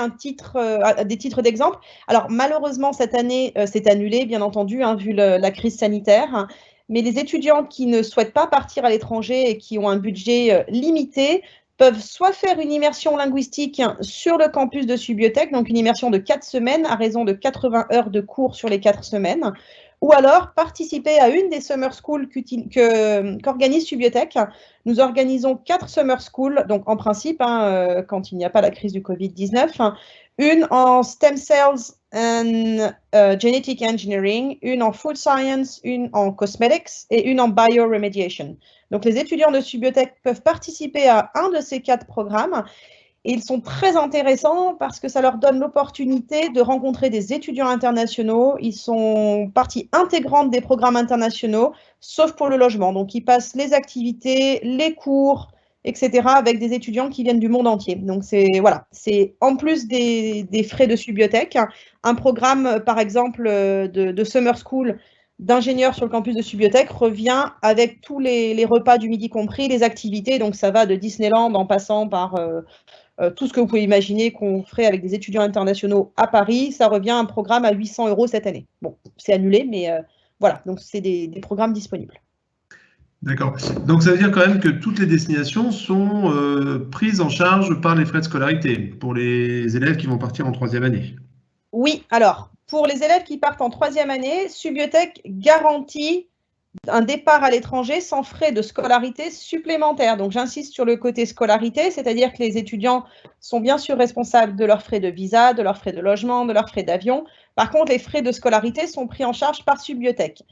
des titres d'exemple. Alors, malheureusement, cette année, c'est annulé, bien entendu, vu la crise sanitaire. Mais les étudiants qui ne souhaitent pas partir à l'étranger et qui ont un budget limité peuvent soit faire une immersion linguistique sur le campus de Subbiothèque, donc une immersion de 4 semaines à raison de 80 heures de cours sur les 4 semaines, ou alors participer à une des summer schools qu'organise Subbiothèque. Nous organisons 4 summer schools, donc en principe, quand il n'y a pas la crise du Covid-19, une en stem cells and genetic engineering, une en food science, une en cosmetics et une en bioremediation. Donc les étudiants de Subbiothèque peuvent participer à un de ces 4 programmes. Et ils sont très intéressants parce que ça leur donne l'opportunité de rencontrer des étudiants internationaux. Ils sont partie intégrante des programmes internationaux, sauf pour le logement. Donc, ils passent les activités, les cours, etc. avec des étudiants qui viennent du monde entier. Donc, c'est en plus des frais de Subbiothèque, un programme, par exemple, de summer school d'ingénieurs sur le campus de Subbiothèque revient avec tous les repas du midi compris, les activités. Donc, ça va de Disneyland en passant par... tout ce que vous pouvez imaginer qu'on ferait avec des étudiants internationaux à Paris, ça revient à un programme à 800 € cette année. Bon, c'est annulé, mais voilà, donc c'est des programmes disponibles. D'accord. Donc, ça veut dire quand même que toutes les destinations sont prises en charge par les frais de scolarité pour les élèves qui vont partir en 3e année. Oui, alors, pour les élèves qui partent en 3e année, Subiotech garantit un départ à l'étranger sans frais de scolarité supplémentaires. Donc, j'insiste sur le côté scolarité, c'est-à-dire que les étudiants sont bien sûr responsables de leurs frais de visa, de leurs frais de logement, de leurs frais d'avion. Par contre, les frais de scolarité sont pris en charge par Subiotech.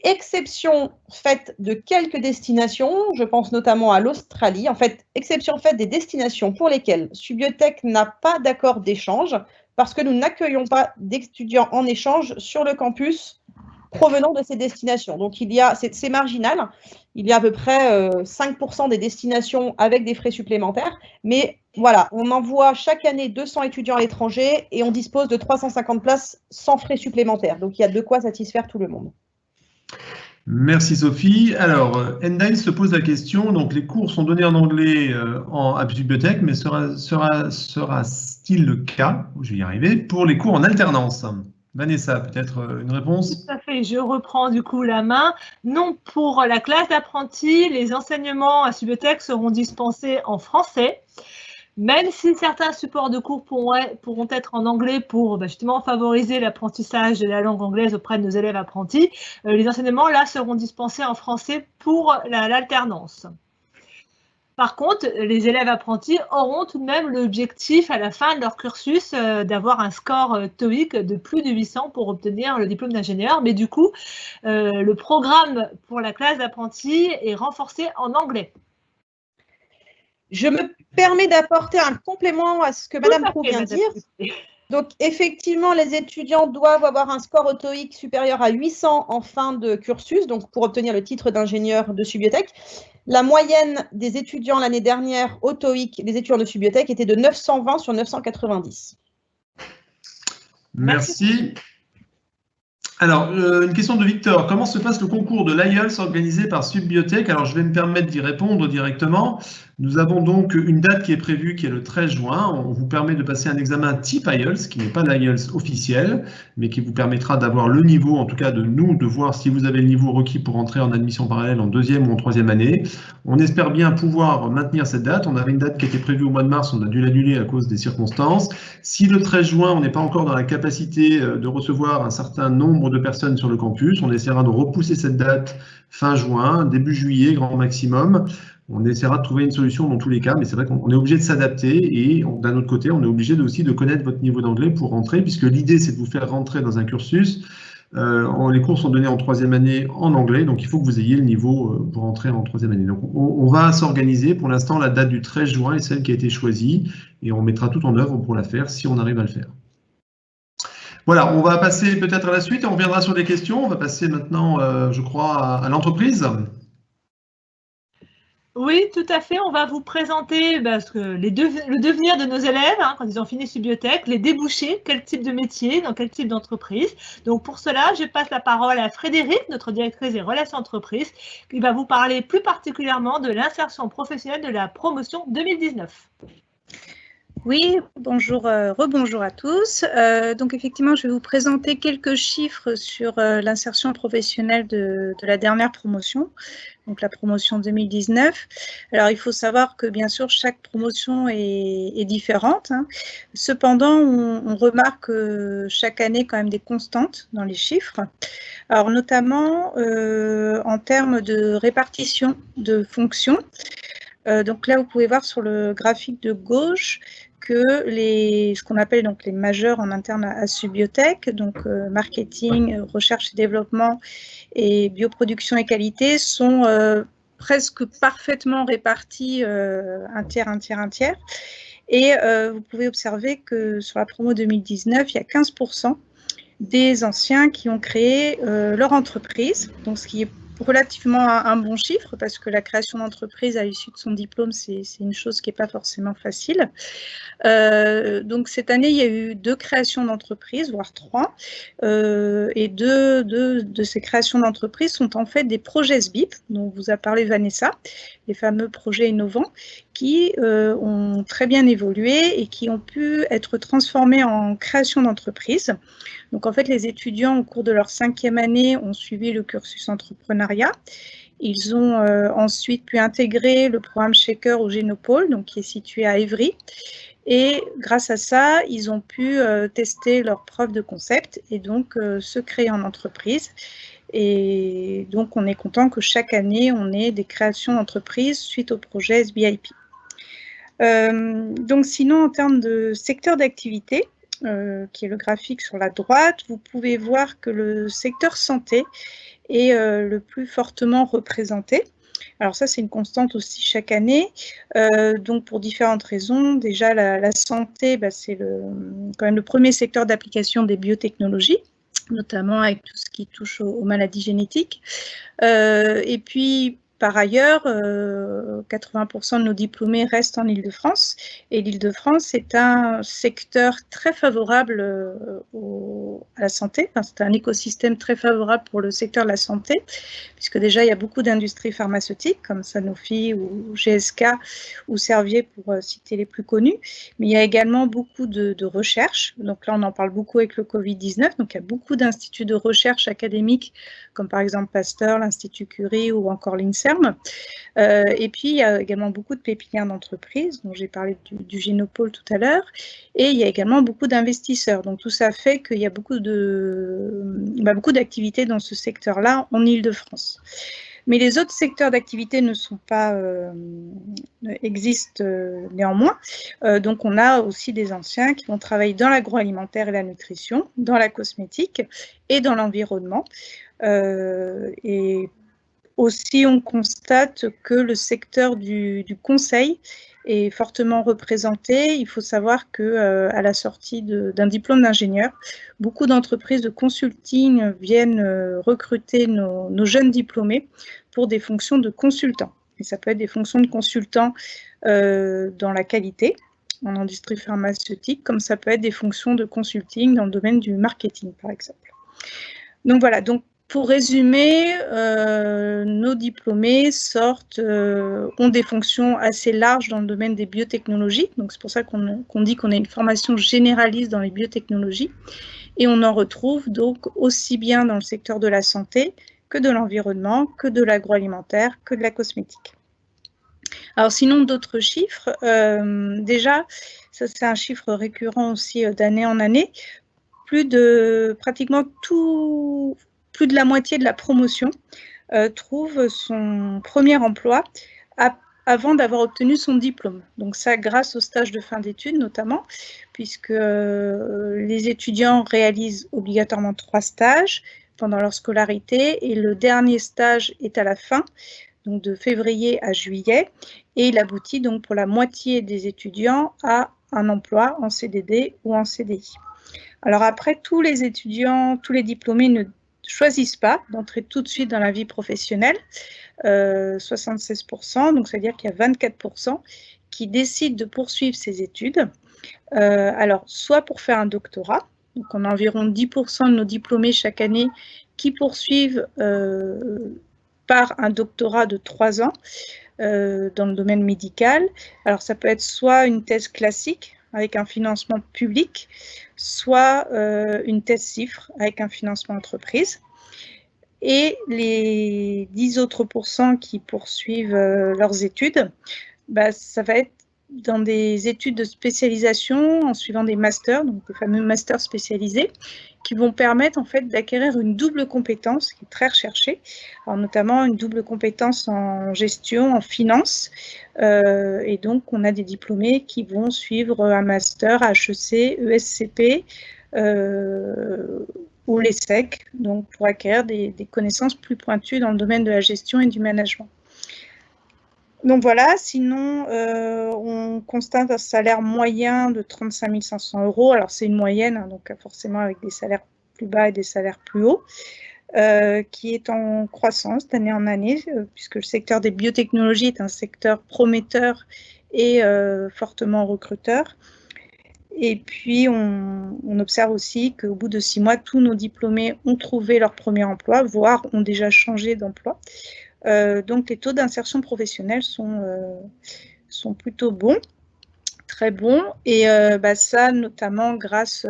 Exception faite de quelques destinations, je pense notamment à l'Australie, en fait, exception faite des destinations pour lesquelles Subiotech n'a pas d'accord d'échange, parce que nous n'accueillons pas d'étudiants en échange sur le campus provenant de ces destinations. Donc, c'est marginal, il y a à peu près 5% des destinations avec des frais supplémentaires, mais voilà, on envoie chaque année 200 étudiants à l'étranger et on dispose de 350 places sans frais supplémentaires. Donc, il y a de quoi satisfaire tout le monde. Merci Sophie. Alors, Endine se pose la question, donc les cours sont donnés en anglais à Subiotech, mais sera-t-il le cas, je vais y arriver, pour les cours en alternance? Vanessa, peut-être une réponse? Tout à fait, je reprends du coup la main. Non, pour la classe d'apprentis, les enseignements à Subiotech seront dispensés en français, même si certains supports de cours pourront être en anglais pour justement favoriser l'apprentissage de la langue anglaise auprès de nos élèves apprentis. Les enseignements là seront dispensés en français pour l'alternance. Par contre, les élèves apprentis auront tout de même l'objectif à la fin de leur cursus d'avoir un score TOEIC de plus de 800 pour obtenir le diplôme d'ingénieur. Mais du coup, le programme pour la classe d'apprentis est renforcé en anglais. Je me permets d'apporter un complément à ce que Madame Proux vient de dire. Donc, effectivement, les étudiants doivent avoir un score au TOEIC supérieur à 800 en fin de cursus, donc pour obtenir le titre d'ingénieur de Subiotech. La moyenne des étudiants l'année dernière au TOEIC, les étudiants de Subiotech, était de 920 sur 990. Merci. Alors, une question de Victor. Comment se passe le concours de l'IELTS organisé par Subiotech? Alors, je vais me permettre d'y répondre directement. Nous avons donc une date qui est prévue, qui est le 13 juin. On vous permet de passer un examen type IELTS, qui n'est pas l'IELTS officiel, mais qui vous permettra d'avoir le niveau, en tout cas de nous, de voir si vous avez le niveau requis pour entrer en admission parallèle en 2e ou en 3e année. On espère bien pouvoir maintenir cette date. On avait une date qui était prévue au mois de mars, on a dû l'annuler à cause des circonstances. Si le 13 juin, on n'est pas encore dans la capacité de recevoir un certain nombre de personnes sur le campus, on essaiera de repousser cette date fin juin, début juillet, grand maximum. On essaiera de trouver une solution dans tous les cas, mais c'est vrai qu'on est obligé de s'adapter et d'un autre côté, on est obligé aussi de connaître votre niveau d'anglais pour rentrer, puisque l'idée, c'est de vous faire rentrer dans un cursus. Les cours sont donnés en 3e année en anglais, donc il faut que vous ayez le niveau pour entrer en 3e année. Donc on va s'organiser. Pour l'instant, la date du 13 juin est celle qui a été choisie et on mettra tout en œuvre pour la faire si on arrive à le faire. Voilà, on va passer peut-être à la suite et on reviendra sur les questions. On va passer maintenant, je crois, à l'entreprise. Oui, tout à fait. On va vous présenter le devenir de nos élèves quand ils ont fini Subiotech, les débouchés, quel type de métier, dans quel type d'entreprise. Donc pour cela, je passe la parole à Frédéric, notre directrice des relations entreprises, qui va vous parler plus particulièrement de l'insertion professionnelle de la promotion 2019. Oui, bonjour, rebonjour à tous. Donc effectivement, je vais vous présenter quelques chiffres sur l'insertion professionnelle de la dernière promotion, donc la promotion 2019. Alors il faut savoir que bien sûr chaque promotion est différente. Cependant, on remarque chaque année quand même des constantes dans les chiffres. Alors notamment en termes de répartition de fonctions. Donc là, vous pouvez voir sur le graphique de gauche que ce qu'on appelle donc les majeurs en interne à Subiotech, donc marketing, recherche et développement et bioproduction et qualité, sont presque parfaitement répartis un tiers. Et vous pouvez observer que sur la promo 2019, il y a 15% des anciens qui ont créé leur entreprise, donc ce qui est relativement un bon chiffre parce que la création d'entreprise à l'issue de son diplôme, c'est une chose qui n'est pas forcément facile. Donc cette année, il y a eu 2 créations d'entreprises, voire 3, et deux de ces créations d'entreprises sont en fait des projets SBIP, dont vous a parlé Vanessa, les fameux projets innovants, qui ont très bien évolué et qui ont pu être transformés en création d'entreprise. Donc en fait, les étudiants au cours de leur 5e année ont suivi le cursus entrepreneuriat Ils ont ensuite pu intégrer le programme Shaker au Génopôle, donc qui est situé à Évry. Et grâce à ça, ils ont pu tester leurs preuves de concept et donc se créer en entreprise. Et donc, on est content que chaque année, on ait des créations d'entreprises suite au projet SBIP. Donc, sinon, en termes de secteur d'activité, qui est le graphique sur la droite, vous pouvez voir que le secteur santé est le plus fortement représenté. Alors ça, c'est une constante aussi chaque année, donc pour différentes raisons. Déjà, la santé, c'est quand même le premier secteur d'application des biotechnologies, notamment avec tout ce qui touche aux maladies génétiques. Et puis, par ailleurs, 80% de nos diplômés restent en Île-de-France, et l'Île-de-France est un secteur très favorable à la santé. Enfin, c'est un écosystème très favorable pour le secteur de la santé, puisque déjà, il y a beaucoup d'industries pharmaceutiques, comme Sanofi ou GSK ou Servier, pour citer les plus connus, mais il y a également beaucoup de recherche. Donc là, on en parle beaucoup avec le Covid-19, donc il y a beaucoup d'instituts de recherche académiques, comme par exemple Pasteur, l'Institut Curie ou encore l'INSERM. Et puis, il y a également beaucoup de pépinières d'entreprises, dont j'ai parlé du Génopôle tout à l'heure, et il y a également beaucoup d'investisseurs. Donc, tout ça fait qu'il y a beaucoup d'activités dans ce secteur-là en Île-de-France. Mais les autres secteurs d'activité existent néanmoins. Donc, on a aussi des anciens qui vont travailler dans l'agroalimentaire et la nutrition, dans la cosmétique et dans l'environnement. Et aussi, on constate que le secteur du conseil est fortement représenté. Il faut savoir qu'à la sortie d'un diplôme d'ingénieur, beaucoup d'entreprises de consulting viennent recruter nos jeunes diplômés pour des fonctions de consultants. Et ça peut être des fonctions de consultants dans la qualité, en industrie pharmaceutique, comme ça peut être des fonctions de consulting dans le domaine du marketing, par exemple. Donc voilà, donc pour résumer, nos diplômés ont des fonctions assez larges dans le domaine des biotechnologies. Donc c'est pour ça qu'on dit qu'on a une formation généraliste dans les biotechnologies. Et on en retrouve donc aussi bien dans le secteur de la santé que de l'environnement, que de l'agroalimentaire, que de la cosmétique. Alors sinon, d'autres chiffres. Déjà, ça c'est un chiffre récurrent aussi d'année en année. Plus de la moitié de la promotion trouve son premier emploi avant d'avoir obtenu son diplôme. Donc ça, grâce au stage de fin d'études notamment, puisque les étudiants réalisent obligatoirement 3 stages pendant leur scolarité, et le dernier stage est à la fin, donc de février à juillet, et il aboutit donc pour la moitié des étudiants à un emploi en CDD ou en CDI. Alors après, tous les étudiants, tous les diplômés ne choisissent pas d'entrer tout de suite dans la vie professionnelle, 76%, donc c'est-à-dire qu'il y a 24% qui décident de poursuivre ces études. Alors, soit pour faire un doctorat, donc on a environ 10% de nos diplômés chaque année qui poursuivent par un doctorat de 3 ans dans le domaine médical. Alors, ça peut être soit une thèse classique avec un financement public, soit une thèse CIFRE avec un financement entreprise. Et les 10 autres % qui poursuivent leurs études, ça va être dans des études de spécialisation en suivant des masters, donc des fameux masters spécialisés, qui vont permettre en fait d'acquérir une double compétence qui est très recherchée, alors notamment une double compétence en gestion, en finance, et donc on a des diplômés qui vont suivre un master à HEC, ESCP ou l'ESSEC, donc pour acquérir des connaissances plus pointues dans le domaine de la gestion et du management. Donc voilà, sinon, on constate un salaire moyen de 35 500 €. Alors, c'est une moyenne, hein, donc forcément avec des salaires plus bas et des salaires plus hauts, qui est en croissance d'année en année, puisque le secteur des biotechnologies est un secteur prometteur et fortement recruteur. Et puis, on observe aussi qu'au bout de 6 mois, tous nos diplômés ont trouvé leur premier emploi, voire ont déjà changé d'emploi. Donc, les taux d'insertion professionnelle sont plutôt bons, très bons, et ça notamment grâce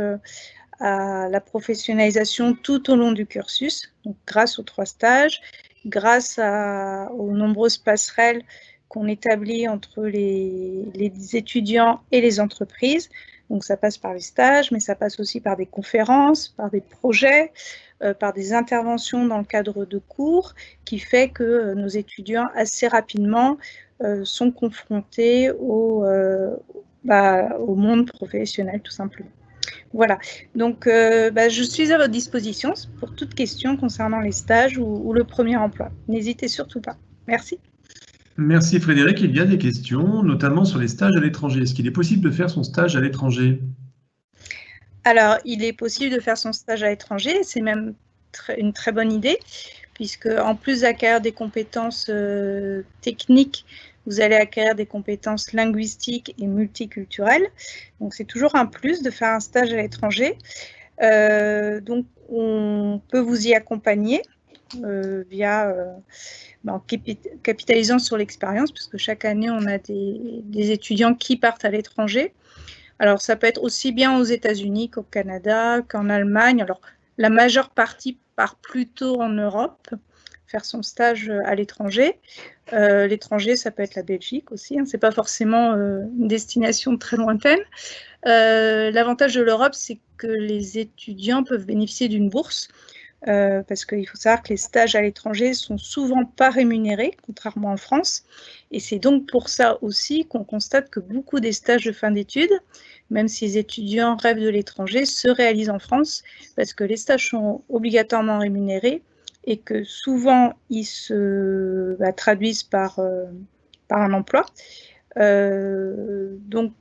à la professionnalisation tout au long du cursus, donc grâce aux 3 stages, grâce aux nombreuses passerelles qu'on établit entre les étudiants et les entreprises. Donc ça passe par les stages, mais ça passe aussi par des conférences, par des projets, par des interventions dans le cadre de cours, qui fait que nos étudiants, assez rapidement, sont confrontés au monde professionnel, tout simplement. Voilà, donc je suis à votre disposition pour toute question concernant les stages ou le premier emploi. N'hésitez surtout pas. Merci. Merci Frédéric. Il y a des questions, notamment sur les stages à l'étranger. Est-ce qu'il est possible de faire son stage à l'étranger? Alors, il est possible de faire son stage à l'étranger, c'est même une très bonne idée, puisque en plus d'acquérir des compétences techniques, vous allez acquérir des compétences linguistiques et multiculturelles. Donc, c'est toujours un plus de faire un stage à l'étranger. Donc, on peut vous y accompagner en capitalisant sur l'expérience, puisque chaque année, on a des étudiants qui partent à l'étranger. Alors, ça peut être aussi bien aux États-Unis qu'au Canada, qu'en Allemagne. Alors, la majeure partie part plutôt en Europe, faire son stage à l'étranger. L'étranger, ça peut être la Belgique aussi, hein. Ce n'est pas forcément une destination très lointaine. L'avantage de l'Europe, c'est que les étudiants peuvent bénéficier d'une bourse, parce qu'il faut savoir que les stages à l'étranger sont souvent pas rémunérés, contrairement en France. Et c'est donc pour ça aussi qu'on constate que beaucoup des stages de fin d'études, même si les étudiants rêvent de l'étranger, se réalisent en France, parce que les stages sont obligatoirement rémunérés et que souvent ils se traduisent par un emploi. Donc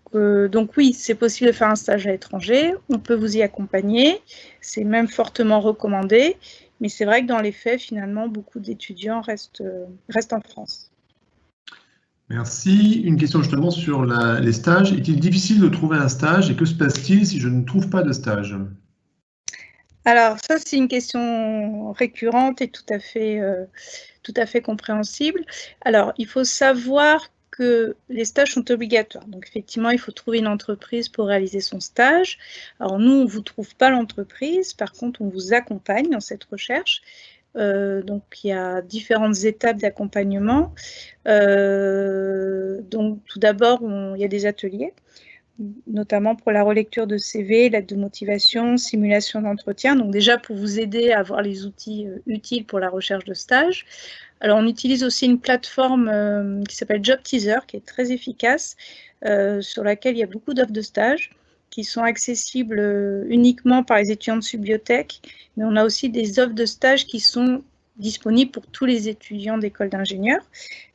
oui, c'est possible de faire un stage à l'étranger, on peut vous y accompagner, c'est même fortement recommandé, mais c'est vrai que dans les faits, finalement, beaucoup d'étudiants restent en France. Merci. Une question justement sur les stages. Est-il difficile de trouver un stage et que se passe-t-il si je ne trouve pas de stage? Alors ça, c'est une question récurrente et tout à fait compréhensible. Alors, il faut savoir que les stages sont obligatoires. Donc, effectivement, il faut trouver une entreprise pour réaliser son stage. Alors, nous, on ne vous trouve pas l'entreprise. Par contre, on vous accompagne dans cette recherche. Donc, il y a différentes étapes d'accompagnement. Donc, tout d'abord, il y a des ateliers, notamment pour la relecture de CV, lettre de motivation, simulation d'entretien. Donc, déjà, pour vous aider à avoir les outils utiles pour la recherche de stage. Alors, on utilise aussi une plateforme qui s'appelle Job Teaser, qui est très efficace, sur laquelle il y a beaucoup d'offres de stage qui sont accessibles uniquement par les étudiants de Subbiotech, mais on a aussi des offres de stage qui sont disponibles pour tous les étudiants d'école d'ingénieurs.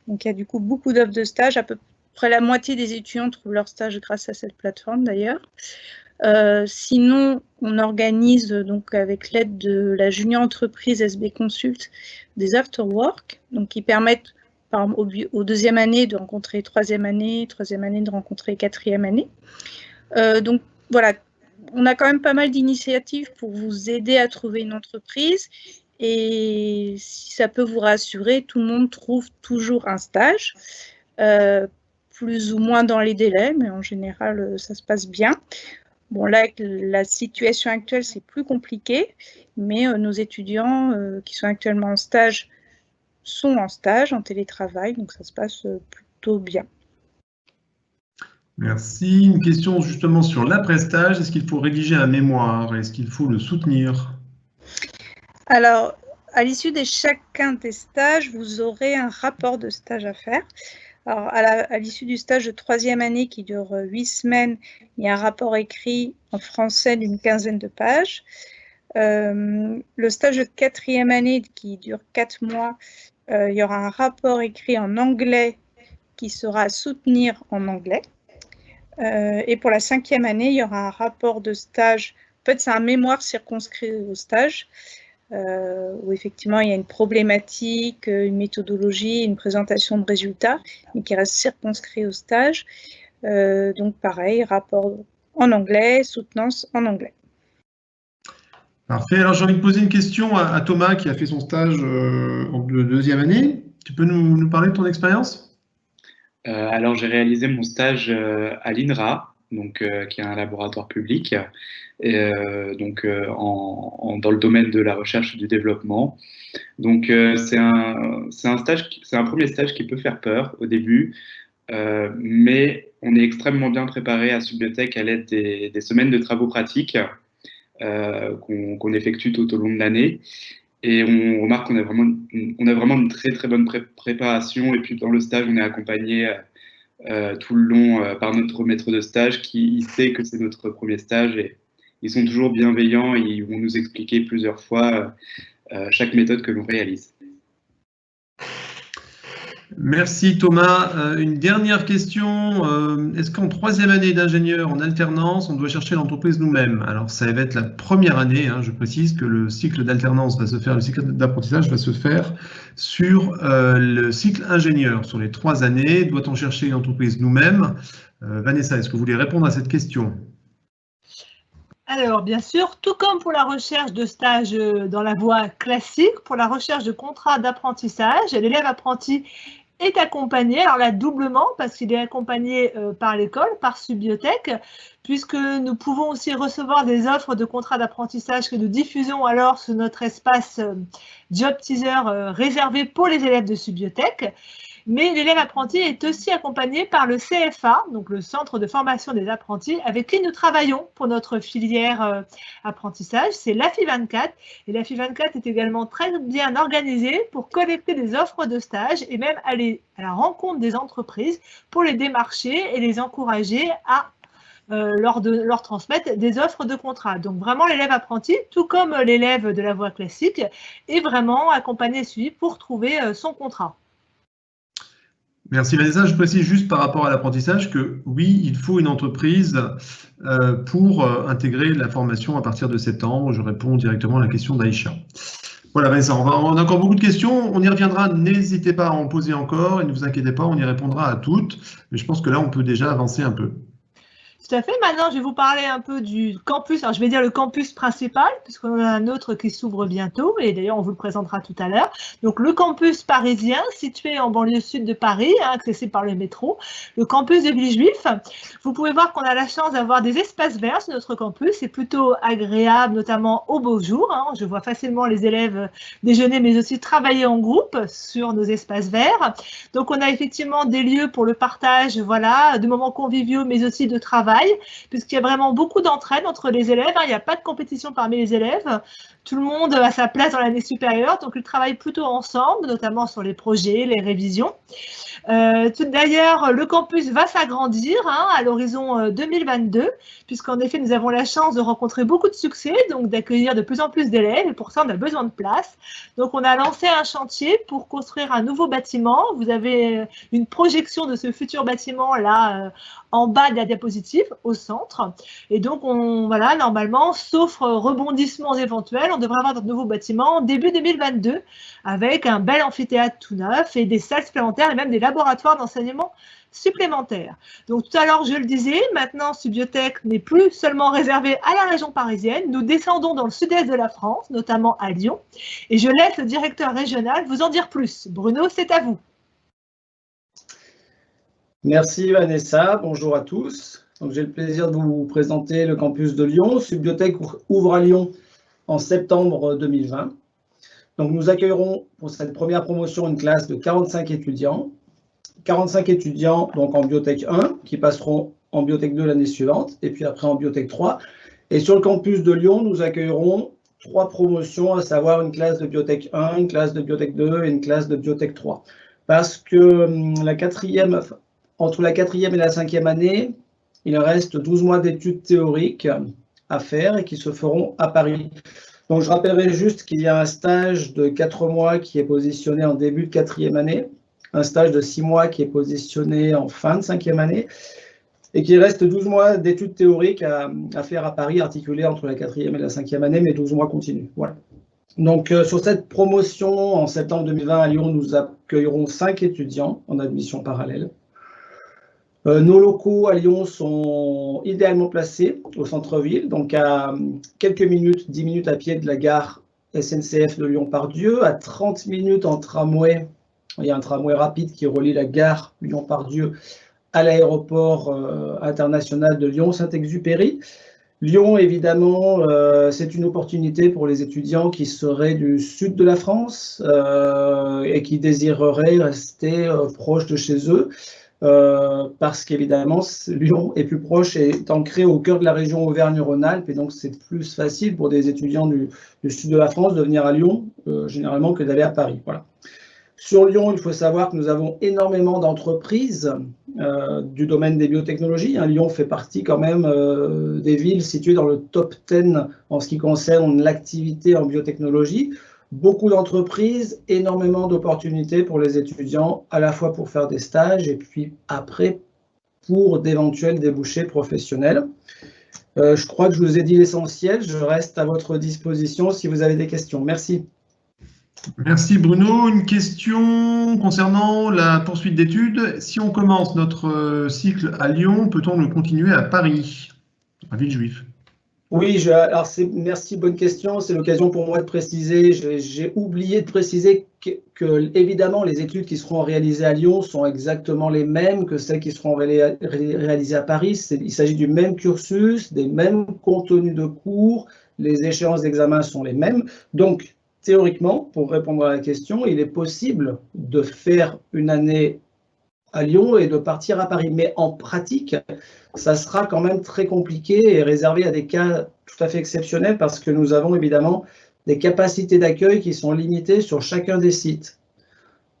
Donc, il y a du coup beaucoup d'offres de stage. À peu près la moitié des étudiants trouvent leur stage grâce à cette plateforme, d'ailleurs. Sinon, on organise donc avec l'aide de la junior entreprise SB Consult des afterwork, donc qui permettent aux deuxième année de rencontrer troisième année de rencontrer quatrième année. Donc voilà, on a quand même pas mal d'initiatives pour vous aider à trouver une entreprise, et si ça peut vous rassurer, tout le monde trouve toujours un stage, plus ou moins dans les délais, mais en général ça se passe bien. Bon, là, avec la situation actuelle, c'est plus compliqué, mais nos étudiants qui sont actuellement en stage sont en stage, en télétravail, donc ça se passe plutôt bien. Merci. Une question justement sur l'après-stage. Est-ce qu'il faut rédiger un mémoire? Est-ce qu'il faut le soutenir? Alors, à l'issue de chacun des stages, vous aurez un rapport de stage à faire. Alors, à l'issue du stage de troisième année qui dure 8 semaines, il y a un rapport écrit en français d'une 15aine de pages. Le stage de quatrième année qui dure 4 mois, il y aura un rapport écrit en anglais qui sera à soutenir en anglais. Et pour la 5e année, il y aura un rapport de stage. En fait, c'est un mémoire circonscrit au stage, où effectivement il y a une problématique, une méthodologie, une présentation de résultats, mais qui reste circonscrit au stage. Donc pareil, rapport en anglais, soutenance en anglais. Parfait. Alors j'ai envie de poser une question à Thomas qui a fait son stage en deuxième année. Tu peux nous parler de ton expérience? Alors j'ai réalisé mon stage à l'INRA, donc, qui est un laboratoire public, et, dans le domaine de la recherche et du développement. Donc, c'est un premier stage qui peut faire peur au début, mais on est extrêmement bien préparé à Subbiotech à l'aide des semaines de travaux pratiques qu'on effectue tout au long de l'année. Et on remarque qu'on a vraiment une très très bonne préparation. Et puis dans le stage, on est accompagné tout le long par notre maître de stage qui sait que c'est notre premier stage. Et ils sont toujours bienveillants et ils vont nous expliquer plusieurs fois chaque méthode que l'on réalise. Merci Thomas. Une dernière question. Est-ce qu'en troisième année d'ingénieur en alternance, on doit chercher l'entreprise nous-mêmes? Alors ça va être la première année, hein, je précise que le cycle d'alternance va se faire, le cycle d'apprentissage va se faire sur le cycle ingénieur. Sur les 3 années, doit-on chercher une entreprise nous-mêmes? Vanessa, est-ce que vous voulez répondre à cette question? Alors, bien sûr, tout comme pour la recherche de stage dans la voie classique, pour la recherche de contrat d'apprentissage, l'élève apprenti est accompagné, alors là doublement, parce qu'il est accompagné par l'école, par Subbiotech, puisque nous pouvons aussi recevoir des offres de contrat d'apprentissage que nous diffusons alors sur notre espace Job Teaser réservé pour les élèves de Subbiotech. Mais l'élève apprenti est aussi accompagné par le CFA, donc le Centre de formation des apprentis, avec qui nous travaillons pour notre filière apprentissage. C'est l'AFI 24. Et l'AFI 24 est également très bien organisée pour collecter des offres de stage et même aller à la rencontre des entreprises pour les démarcher et les encourager à leur transmettre des offres de contrat. Donc vraiment l'élève apprenti, tout comme l'élève de la voie classique, est vraiment accompagné et suivi pour trouver son contrat. Merci Vanessa. Je précise juste par rapport à l'apprentissage que oui, il faut une entreprise pour intégrer la formation à partir de septembre. Je réponds directement à la question d'Aïcha. Voilà Vanessa, on a encore beaucoup de questions. On y reviendra. N'hésitez pas à en poser encore et ne vous inquiétez pas, on y répondra à toutes. Mais je pense que là, on peut déjà avancer un peu. Tout à fait. Maintenant, je vais vous parler un peu du campus. Alors, je vais dire le campus principal, puisqu'on en a un autre qui s'ouvre bientôt, et d'ailleurs, on vous le présentera tout à l'heure. Donc, le campus parisien, situé en banlieue sud de Paris, accessible par le métro, le campus de Villejuif. Vous pouvez voir qu'on a la chance d'avoir des espaces verts sur notre campus. C'est plutôt agréable, notamment au beau jour. Je vois facilement les élèves déjeuner, mais aussi travailler en groupe sur nos espaces verts. Donc, on a effectivement des lieux pour le partage, voilà, de moments conviviaux, mais aussi de travail, puisqu'il y a vraiment beaucoup d'entraide entre les élèves. Il n'y a pas de compétition parmi les élèves. Tout le monde a sa place dans l'année supérieure, donc ils travaillent plutôt ensemble, notamment sur les projets, les révisions. D'ailleurs, le campus va s'agrandir à l'horizon 2022, puisqu'en effet, nous avons la chance de rencontrer beaucoup de succès, donc d'accueillir de plus en plus d'élèves, et pour ça, on a besoin de place. Donc, on a lancé un chantier pour construire un nouveau bâtiment. Vous avez une projection de ce futur bâtiment là, en bas de la diapositive, au centre. Et donc, voilà, normalement, sauf rebondissements éventuels, on devrait avoir notre nouveau bâtiment début 2022, avec un bel amphithéâtre tout neuf et des salles supplémentaires et même des laboratoires d'enseignement supplémentaires. Donc tout à l'heure, je le disais, maintenant Subbiotech n'est plus seulement réservé à la région parisienne. Nous descendons dans le sud-est de la France, notamment à Lyon. Et je laisse le directeur régional vous en dire plus. Bruno, c'est à vous. Merci Vanessa, bonjour à tous. J'ai le plaisir de vous présenter le campus de Lyon. Subbiotech ouvre à Lyon en septembre 2020. Donc nous accueillerons pour cette première promotion une classe de 45 étudiants. 45 étudiants donc en Biotech 1 qui passeront en Biotech 2 l'année suivante et puis après en Biotech 3. Et sur le campus de Lyon, nous accueillerons 3 promotions, à savoir une classe de Biotech 1, une classe de Biotech 2 et une classe de Biotech 3. Parce que entre la 4e et la 5e année, il reste 12 mois d'études théoriques à faire et qui se feront à Paris. Donc, je rappellerai juste qu'il y a un stage de 4 mois qui est positionné en début de 4e année, un stage de 6 mois qui est positionné en fin de 5e année, et qu'il reste 12 mois d'études théoriques à faire à Paris, articulées entre la 4e et la 5e année, mais 12 mois continus. Voilà. Donc, sur cette promotion, en septembre 2020 à Lyon, nous accueillerons 5 étudiants en admission parallèle. Nos locaux à Lyon sont idéalement placés au centre-ville, donc à quelques minutes, 10 minutes à pied de la gare SNCF de Lyon-Part-Dieu, à 30 minutes en tramway. Il y a un tramway rapide qui relie la gare Lyon-Part-Dieu à l'aéroport international de Lyon-Saint-Exupéry. Lyon, évidemment, c'est une opportunité pour les étudiants qui seraient du sud de la France et qui désireraient rester proches de chez eux. Parce qu'évidemment, Lyon est plus proche et est ancré au cœur de la région Auvergne-Rhône-Alpes, et donc c'est plus facile pour des étudiants du sud de la France de venir à Lyon, généralement, que d'aller à Paris. Voilà. Sur Lyon, il faut savoir que nous avons énormément d'entreprises du domaine des biotechnologies. Lyon fait partie quand même des villes situées dans le top 10 en ce qui concerne l'activité en biotechnologie. Beaucoup d'entreprises, énormément d'opportunités pour les étudiants, à la fois pour faire des stages et puis après pour d'éventuels débouchés professionnels. Je crois que je vous ai dit l'essentiel. Je reste à votre disposition si vous avez des questions. Merci. Merci Bruno. Une question concernant la poursuite d'études. Si on commence notre cycle à Lyon, peut-on le continuer à Paris, à Villejuif? Oui, alors merci, bonne question. C'est l'occasion pour moi de préciser. J'ai oublié de préciser que, évidemment, les études qui seront réalisées à Lyon sont exactement les mêmes que celles qui seront réalisées à Paris. Il s'agit du même cursus, des mêmes contenus de cours, les échéances d'examen sont les mêmes. Donc, théoriquement, pour répondre à la question, il est possible de faire une année à Lyon et de partir à Paris. Mais en pratique, ça sera quand même très compliqué et réservé à des cas tout à fait exceptionnels parce que nous avons évidemment des capacités d'accueil qui sont limitées sur chacun des sites.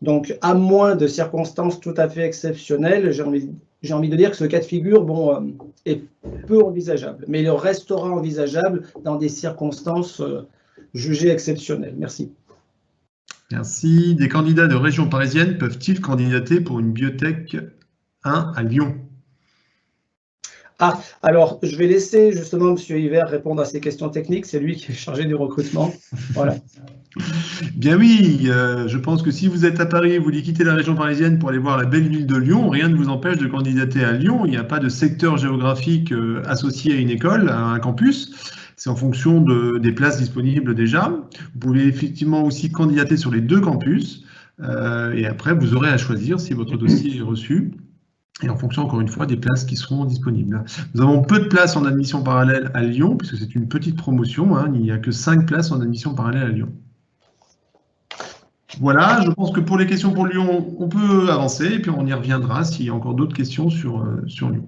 Donc, à moins de circonstances tout à fait exceptionnelles, j'ai envie de dire que ce cas de figure est peu envisageable. Mais il restera envisageable dans des circonstances jugées exceptionnelles. Merci. Merci. Des candidats de région parisienne peuvent-ils candidater pour une biotech 1 à Lyon? Ah, alors je vais laisser justement M. Hiver répondre à ces questions techniques. C'est lui qui est chargé du recrutement. Voilà. Bien oui, je pense que si vous êtes à Paris et vous voulez quitter la région parisienne pour aller voir la belle ville de Lyon, rien ne vous empêche de candidater à Lyon. Il n'y a pas de secteur géographique associé à une école, à un campus. C'est en fonction des places disponibles déjà. Vous pouvez effectivement aussi candidater sur les 2 campus. Et après, vous aurez à choisir si votre dossier est reçu. Et en fonction, encore une fois, des places qui seront disponibles. Nous avons peu de places en admission parallèle à Lyon, puisque c'est une petite promotion. Il n'y a que 5 places en admission parallèle à Lyon. Voilà, je pense que pour les questions pour Lyon, on peut avancer. Et puis on y reviendra s'il y a encore d'autres questions sur Lyon.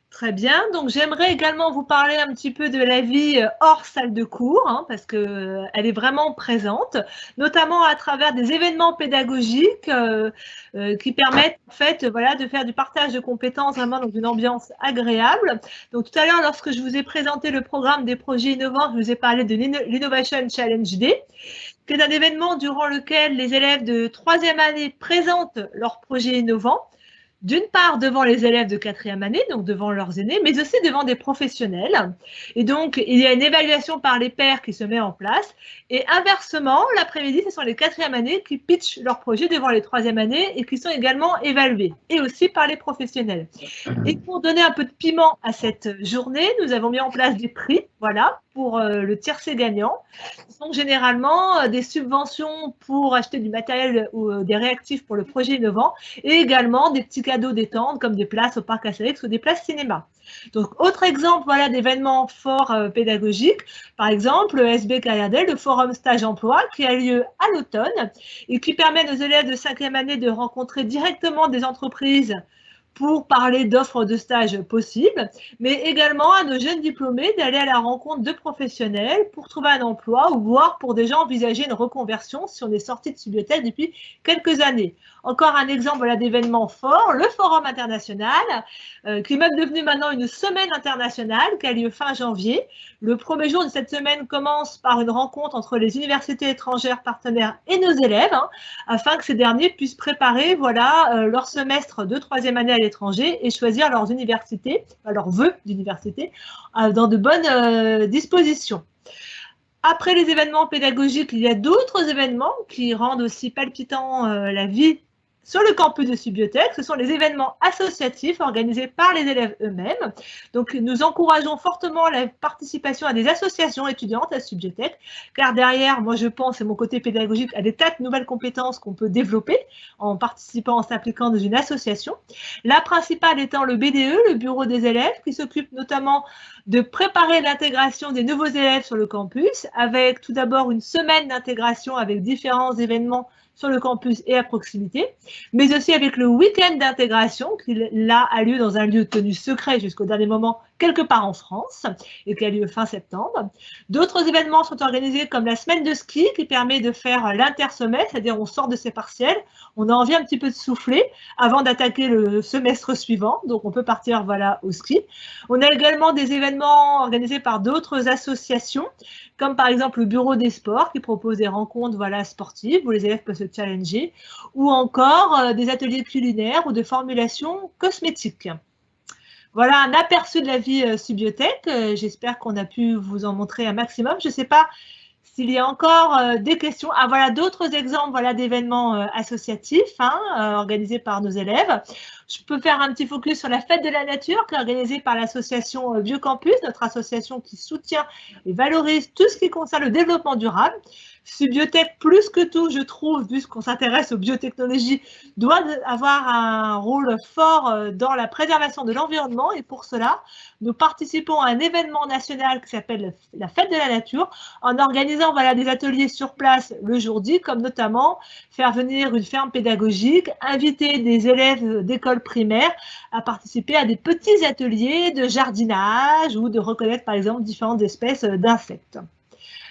Très bien, donc j'aimerais également vous parler un petit peu de la vie hors salle de cours, parce qu'elle est vraiment présente, notamment à travers des événements pédagogiques qui permettent en fait de faire du partage de compétences vraiment dans une ambiance agréable. Donc tout à l'heure, lorsque je vous ai présenté le programme des projets innovants, je vous ai parlé de l'Innovation Challenge Day, qui est un événement durant lequel les élèves de 3e année présentent leurs projets innovants, d'une part devant les élèves de 4e année, donc devant leurs aînés, mais aussi devant des professionnels. Et donc, il y a une évaluation par les pairs qui se met en place. Et inversement, l'après-midi, ce sont les 4e années qui pitchent leurs projets devant les 3e années et qui sont également évalués, et aussi par les professionnels. Et pour donner un peu de piment à cette journée, nous avons mis en place des prix, pour le tiercé gagnant. Ce sont généralement des subventions pour acheter du matériel ou des réactifs pour le projet innovant, et également des petits cadeaux détente comme des places au parc Astérix ou des places cinéma. Donc, autre exemple d'événements forts pédagogiques, par exemple le SB Carrière-Del, le Forum Stage Emploi, qui a lieu à l'automne et qui permet aux élèves de 5e année de rencontrer directement des entreprises pour parler d'offres de stage possibles, mais également à nos jeunes diplômés d'aller à la rencontre de professionnels pour trouver un emploi ou voire pour déjà envisager une reconversion si on est sorti de Subiotech depuis quelques années. Encore un exemple d'événement fort, le Forum international, qui est même devenu maintenant une semaine internationale qui a lieu fin janvier. Le premier jour de cette semaine commence par une rencontre entre les universités étrangères partenaires et nos élèves, afin que ces derniers puissent préparer leur semestre de 3e année à l'étranger et choisir leurs universités, leurs vœux d'université, dans de bonnes dispositions. Après les événements pédagogiques, il y a d'autres événements qui rendent aussi palpitant la vie sur le campus de Subbiothèque, ce sont les événements associatifs organisés par les élèves eux-mêmes. Donc, nous encourageons fortement la participation à des associations étudiantes à Subbiothèque, car derrière, moi je pense, et mon côté pédagogique, à des tas de nouvelles compétences qu'on peut développer en participant, en s'impliquant dans une association. La principale étant le BDE, le bureau des élèves, qui s'occupe notamment de préparer l'intégration des nouveaux élèves sur le campus, avec tout d'abord une semaine d'intégration avec différents événements sur le campus et à proximité, mais aussi avec le week-end d'intégration qui là a lieu dans un lieu tenu secret jusqu'au dernier moment quelque part en France et qui a lieu fin septembre. D'autres événements sont organisés comme la semaine de ski qui permet de faire l'intersemestre, c'est-à-dire on sort de ses partiels, on a envie un petit peu de souffler avant d'attaquer le semestre suivant, donc on peut partir voilà, au ski. On a également des événements organisés par d'autres associations, comme par exemple le Bureau des sports qui propose des rencontres voilà, sportives où les élèves peuvent se challenger, ou encore des ateliers culinaires ou de formulation cosmétique. Voilà un aperçu de la vie Subbiothèque. J'espère qu'on a pu vous en montrer un maximum. Je ne sais pas s'il y a encore des questions. Ah, voilà d'autres exemples voilà, d'événements associatifs organisés par nos élèves. Je peux faire un petit focus sur la fête de la nature qui est organisée par l'association Biocampus, notre association qui soutient et valorise tout ce qui concerne le développement durable. Subbiothèque, plus que tout, je trouve, puisqu'on s'intéresse aux biotechnologies, doit avoir un rôle fort dans la préservation de l'environnement. Et pour cela, nous participons à un événement national qui s'appelle la Fête de la Nature, en organisant voilà, des ateliers sur place le jour dit, comme notamment faire venir une ferme pédagogique, inviter des élèves d'école primaire à participer à des petits ateliers de jardinage ou de reconnaître, par exemple, différentes espèces d'insectes.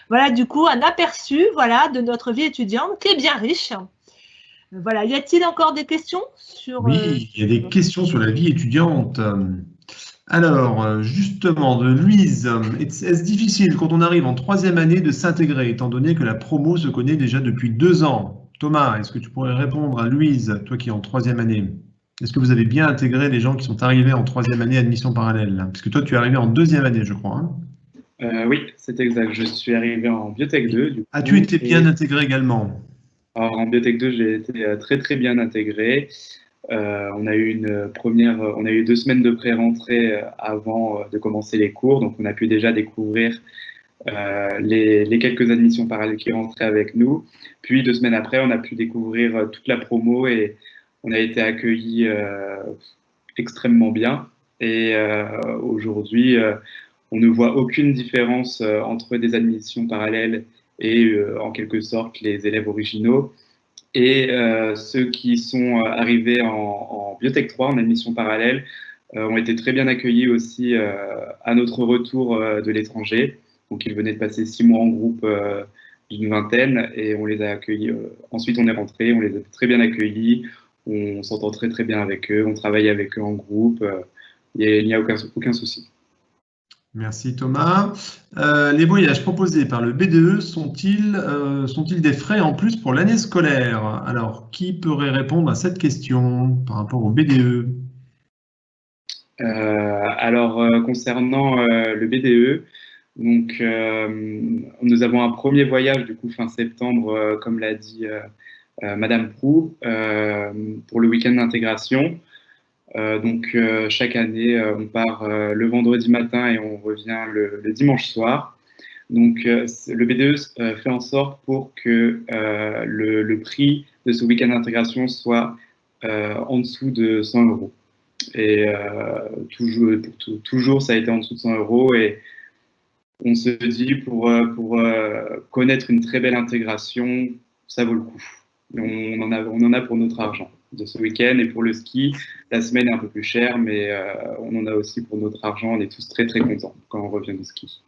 Voilà du coup un aperçu voilà, de notre vie étudiante qui est bien riche. Voilà, y a-t-il encore des questions sur… Oui, il y a des questions sur la vie étudiante. Alors, justement, de Louise, est-ce difficile quand on arrive en 3e année de s'intégrer, étant donné que la promo se connaît déjà depuis 2 ans? Thomas, est-ce que tu pourrais répondre à Louise, toi qui es en 3e année? Est-ce que vous avez bien intégré les gens qui sont arrivés en 3e année admission parallèle? Parce que toi, tu es arrivé en 2e année, je crois. Oui, c'est exact. Je suis arrivé en Biotech 2. Du coup, as-tu été bien intégré également? Alors, en Biotech 2, j'ai été très très bien intégré. On a eu 2 semaines de pré-rentrée avant de commencer les cours, donc on a pu déjà découvrir les quelques admissions parallèles qui rentraient avec nous. Puis 2 semaines après, on a pu découvrir toute la promo et on a été accueillis extrêmement bien. Et aujourd'hui, on ne voit aucune différence entre des admissions parallèles et en quelque sorte les élèves originaux. Et ceux qui sont arrivés en Biotech 3, en admission parallèle, ont été très bien accueillis aussi à notre retour de l'étranger. Donc ils venaient de passer 6 mois en groupe d'une vingtaine et on les a accueillis. Ensuite on est rentré, on les a très bien accueillis, on s'entend très très bien avec eux, on travaille avec eux en groupe, il n'y a aucun souci. Merci Thomas. Les voyages proposés par le BDE sont-ils des frais en plus pour l'année scolaire? Alors, qui pourrait répondre à cette question par rapport au BDE? Concernant le BDE, donc, nous avons un premier voyage du coup fin septembre, comme l'a dit Madame Prou, pour le week-end d'intégration. Chaque année, on part le vendredi matin et on revient le dimanche soir. Donc, le BDE fait en sorte pour que le prix de ce week-end d'intégration soit en dessous de 100 €. Et toujours, ça a été en dessous de 100 €. Et on se dit, pour connaître une très belle intégration, ça vaut le coup. On en a pour notre argent de ce week-end. Et pour le ski, la semaine est un peu plus chère, mais on en a aussi pour notre argent. On est tous très très contents quand on revient du ski.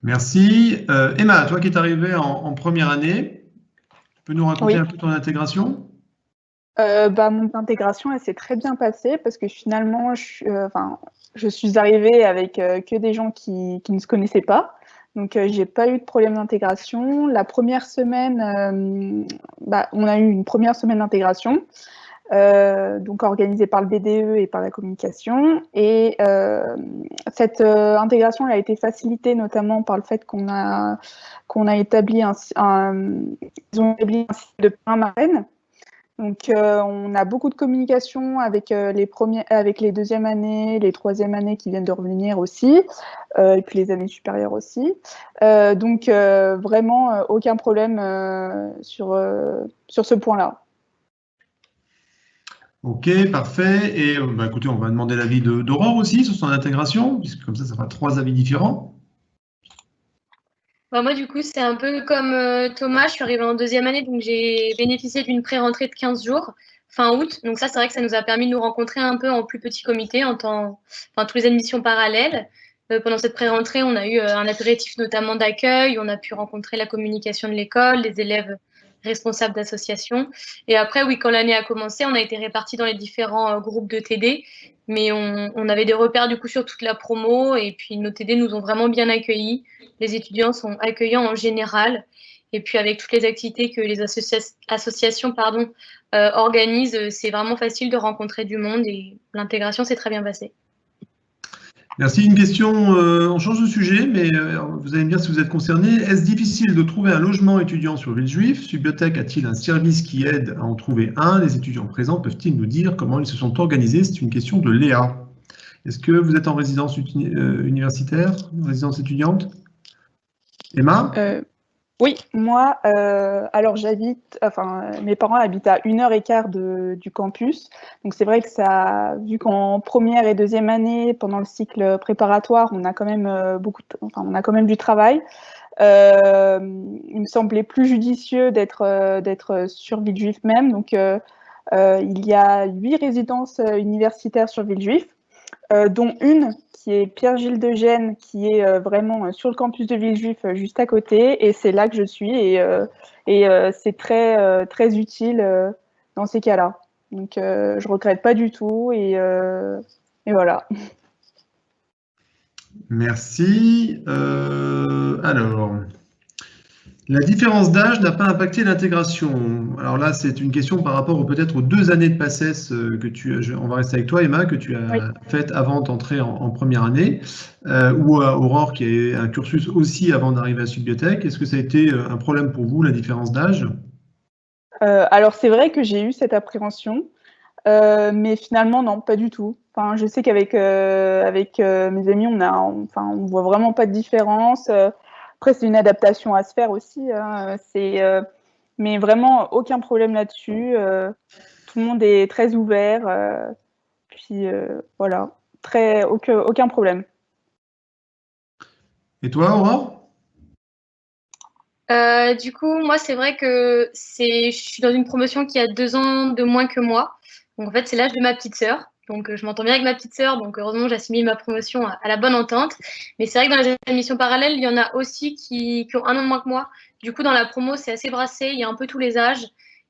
Merci. Emma, toi qui es arrivée en première année, tu peux nous raconter un peu ton intégration? Mon intégration, elle s'est très bien passée parce que finalement, je suis arrivée avec que des gens qui ne se connaissaient pas. Donc, j'ai pas eu de problème d'intégration. La première semaine, on a eu une première semaine d'intégration, donc organisée par le BDE et par la communication. Et cette intégration elle a été facilitée notamment par le fait qu'on a établi un système de pain marraine. Donc, on a beaucoup de communication avec les deuxièmes années, les troisièmes années qui viennent de revenir aussi, et puis les années supérieures aussi. Donc, vraiment, aucun problème sur ce point-là. Ok, parfait. Et écoutez, on va demander l'avis d'Aurore aussi sur son intégration, puisque comme ça fera 3 avis différents. Moi, du coup, c'est un peu comme Thomas. Je suis arrivée en deuxième année, donc j'ai bénéficié d'une pré-rentrée de 15 jours, fin août. Donc ça, c'est vrai que ça nous a permis de nous rencontrer un peu en plus petit comité, tous les admissions parallèles. Pendant cette pré-rentrée, on a eu un apéritif notamment d'accueil. On a pu rencontrer la communication de l'école, les élèves responsables d'associations. Et après, oui, quand l'année a commencé, on a été répartis dans les différents groupes de TD. Mais on avait des repères du coup sur toute la promo. Et puis nos TD nous ont vraiment bien accueillis. Les étudiants sont accueillants en général. Et puis avec toutes les activités que les associations organisent, c'est vraiment facile de rencontrer du monde et l'intégration s'est très bien passée. Merci. Une question, on change de sujet, mais vous allez me dire si vous êtes concerné. Est-ce difficile de trouver un logement étudiant sur Villejuif? Subbiothèque a-t-il un service qui aide à en trouver un? Les étudiants présents peuvent-ils nous dire comment ils se sont organisés? C'est une question de Léa. Est-ce que vous êtes en résidence universitaire, résidence étudiante? Emma? Oui, moi, alors mes parents habitent à 1h15 du campus. Donc c'est vrai que ça, vu qu'en première et deuxième année, pendant le cycle préparatoire, on a quand même on a quand même du travail. Il me semblait plus judicieux d'être sur Villejuif même. Donc il y a 8 résidences universitaires sur Villejuif, dont une qui est Pierre-Gilles de Gênes, qui est vraiment sur le campus de Villejuif, juste à côté, et c'est là que je suis, et c'est très, très utile dans ces cas-là. Donc, je ne regrette pas du tout, et voilà. Merci. Alors, la différence d'âge n'a pas impacté l'intégration. Alors là, c'est une question par rapport peut-être aux 2 années de PACES on va rester avec toi, Emma, que tu as faites avant d'entrer en première année, ou à Aurore qui a un cursus aussi avant d'arriver à Subbiothèque. Est-ce que ça a été un problème pour vous, la différence d'âge? Alors, c'est vrai que j'ai eu cette appréhension, mais finalement, non, pas du tout. Enfin, je sais qu'avec mes amis, on voit vraiment pas de différence. Après, c'est une adaptation à se faire aussi, hein. Mais vraiment, aucun problème là-dessus. Tout le monde est très ouvert. Puis voilà, aucun problème. Et toi, Aurore? Du coup, moi, c'est vrai que je suis dans une promotion qui a 2 ans de moins que moi. Donc, en fait, c'est l'âge de ma petite sœur. Donc, je m'entends bien avec ma petite sœur. Donc, heureusement, j'assimile ma promotion à la bonne entente. Mais c'est vrai que dans les admissions parallèles, il y en a aussi qui ont 1 an de moins que moi. Du coup, dans la promo, c'est assez brassé. Il y a un peu tous les âges.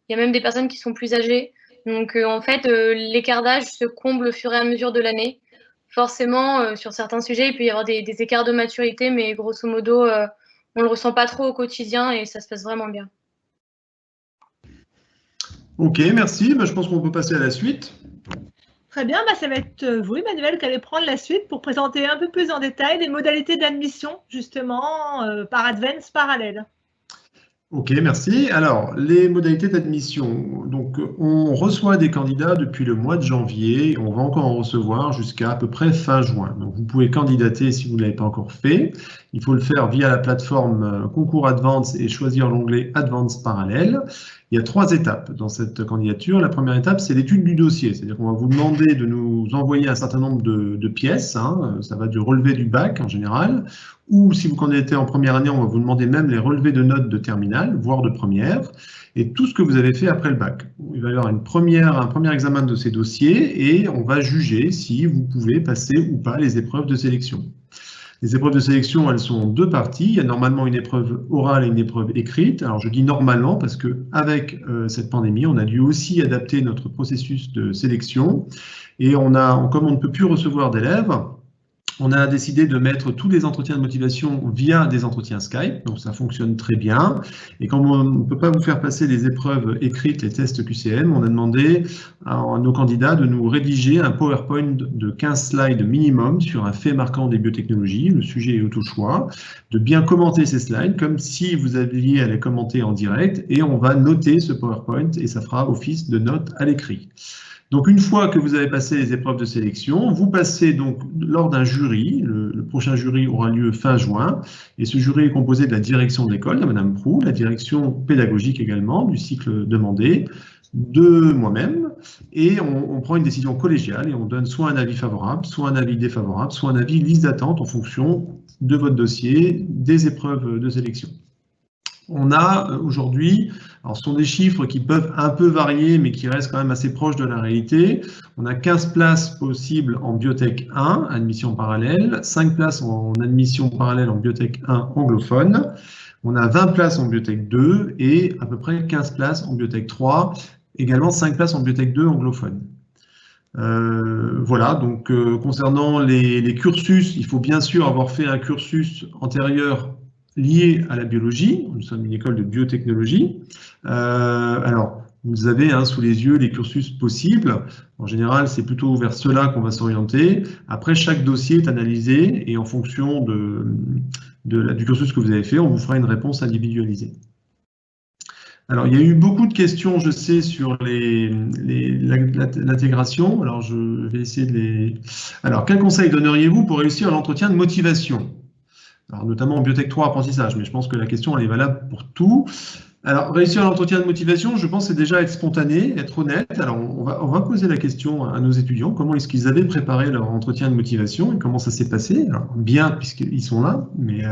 Il y a même des personnes qui sont plus âgées. Donc, en fait, l'écart d'âge se comble au fur et à mesure de l'année. Forcément, sur certains sujets, il peut y avoir des écarts de maturité. Mais grosso modo, on ne le ressent pas trop au quotidien et ça se passe vraiment bien. Ok, merci. Je pense qu'on peut passer à la suite. Très bien, ça va être vous, Emmanuel, qui allez prendre la suite pour présenter un peu plus en détail les modalités d'admission, justement, par Advance parallèle. Ok, merci. Alors, les modalités d'admission. Donc, on reçoit des candidats depuis le mois de janvier. On va encore en recevoir jusqu'à à peu près fin juin. Donc, vous pouvez candidater si vous ne l'avez pas encore fait. Il faut le faire via la plateforme Concours Advance et choisir l'onglet Advance Parallèle. Il y a 3 étapes dans cette candidature. La première étape, c'est l'étude du dossier. C'est-à-dire qu'on va vous demander de nous envoyer un certain nombre de pièces. Ça va du relevé du bac en général. Ou si vous candidatez en première année, on va vous demander même les relevés de notes de terminale, voire de première, et tout ce que vous avez fait après le bac. Il va y avoir un premier examen de ces dossiers et on va juger si vous pouvez passer ou pas les épreuves de sélection. Les épreuves de sélection, elles sont en 2 parties. Il y a normalement une épreuve orale et une épreuve écrite. Alors je dis normalement parce qu'avec cette pandémie, on a dû aussi adapter notre processus de sélection. Et comme on ne peut plus recevoir d'élèves, On a décidé de mettre tous les entretiens de motivation via des entretiens Skype, donc ça fonctionne très bien. Et comme on ne peut pas vous faire passer les épreuves écrites, les tests QCM, on a demandé à nos candidats de nous rédiger un PowerPoint de 15 slides minimum sur un fait marquant des biotechnologies, le sujet est au choix, de bien commenter ces slides comme si vous aviez à les commenter en direct, et on va noter ce PowerPoint et ça fera office de note à l'écrit. Donc, une fois que vous avez passé les épreuves de sélection, vous passez donc lors d'un jury. Le prochain jury aura lieu fin juin. Et ce jury est composé de la direction de l'école, de Madame Prou, la direction pédagogique également, du cycle demandé, de moi-même. Et on prend une décision collégiale et on donne soit un avis favorable, soit un avis défavorable, soit un avis liste d'attente en fonction de votre dossier, des épreuves de sélection. On a aujourd'hui, alors ce sont des chiffres qui peuvent un peu varier, mais qui restent quand même assez proches de la réalité. On a 15 places possibles en Biotech 1, admission parallèle, 5 places en admission parallèle en Biotech 1 anglophone. On a 20 places en Biotech 2 et à peu près 15 places en Biotech 3, également 5 places en Biotech 2 anglophone. Voilà, donc concernant les cursus, il faut bien sûr avoir fait un cursus antérieur lié à la biologie. Nous sommes une école de biotechnologie. Alors, vous avez sous les yeux les cursus possibles. En général, c'est plutôt vers cela qu'on va s'orienter. Après, chaque dossier est analysé et en fonction du cursus que vous avez fait, on vous fera une réponse individualisée. Alors, il y a eu beaucoup de questions, je sais, sur l'intégration. Alors, je vais essayer de les... Alors, quel conseil donneriez-vous pour réussir l'entretien de motivation ? Alors, notamment en Biotech 3 apprentissage, mais je pense que la question elle est valable pour tout. Alors, réussir l'entretien de motivation, je pense, c'est déjà être spontané, être honnête. Alors, on va poser la question à nos étudiants, comment est-ce qu'ils avaient préparé leur entretien de motivation et comment ça s'est passé. Alors, bien, puisqu'ils sont là, mais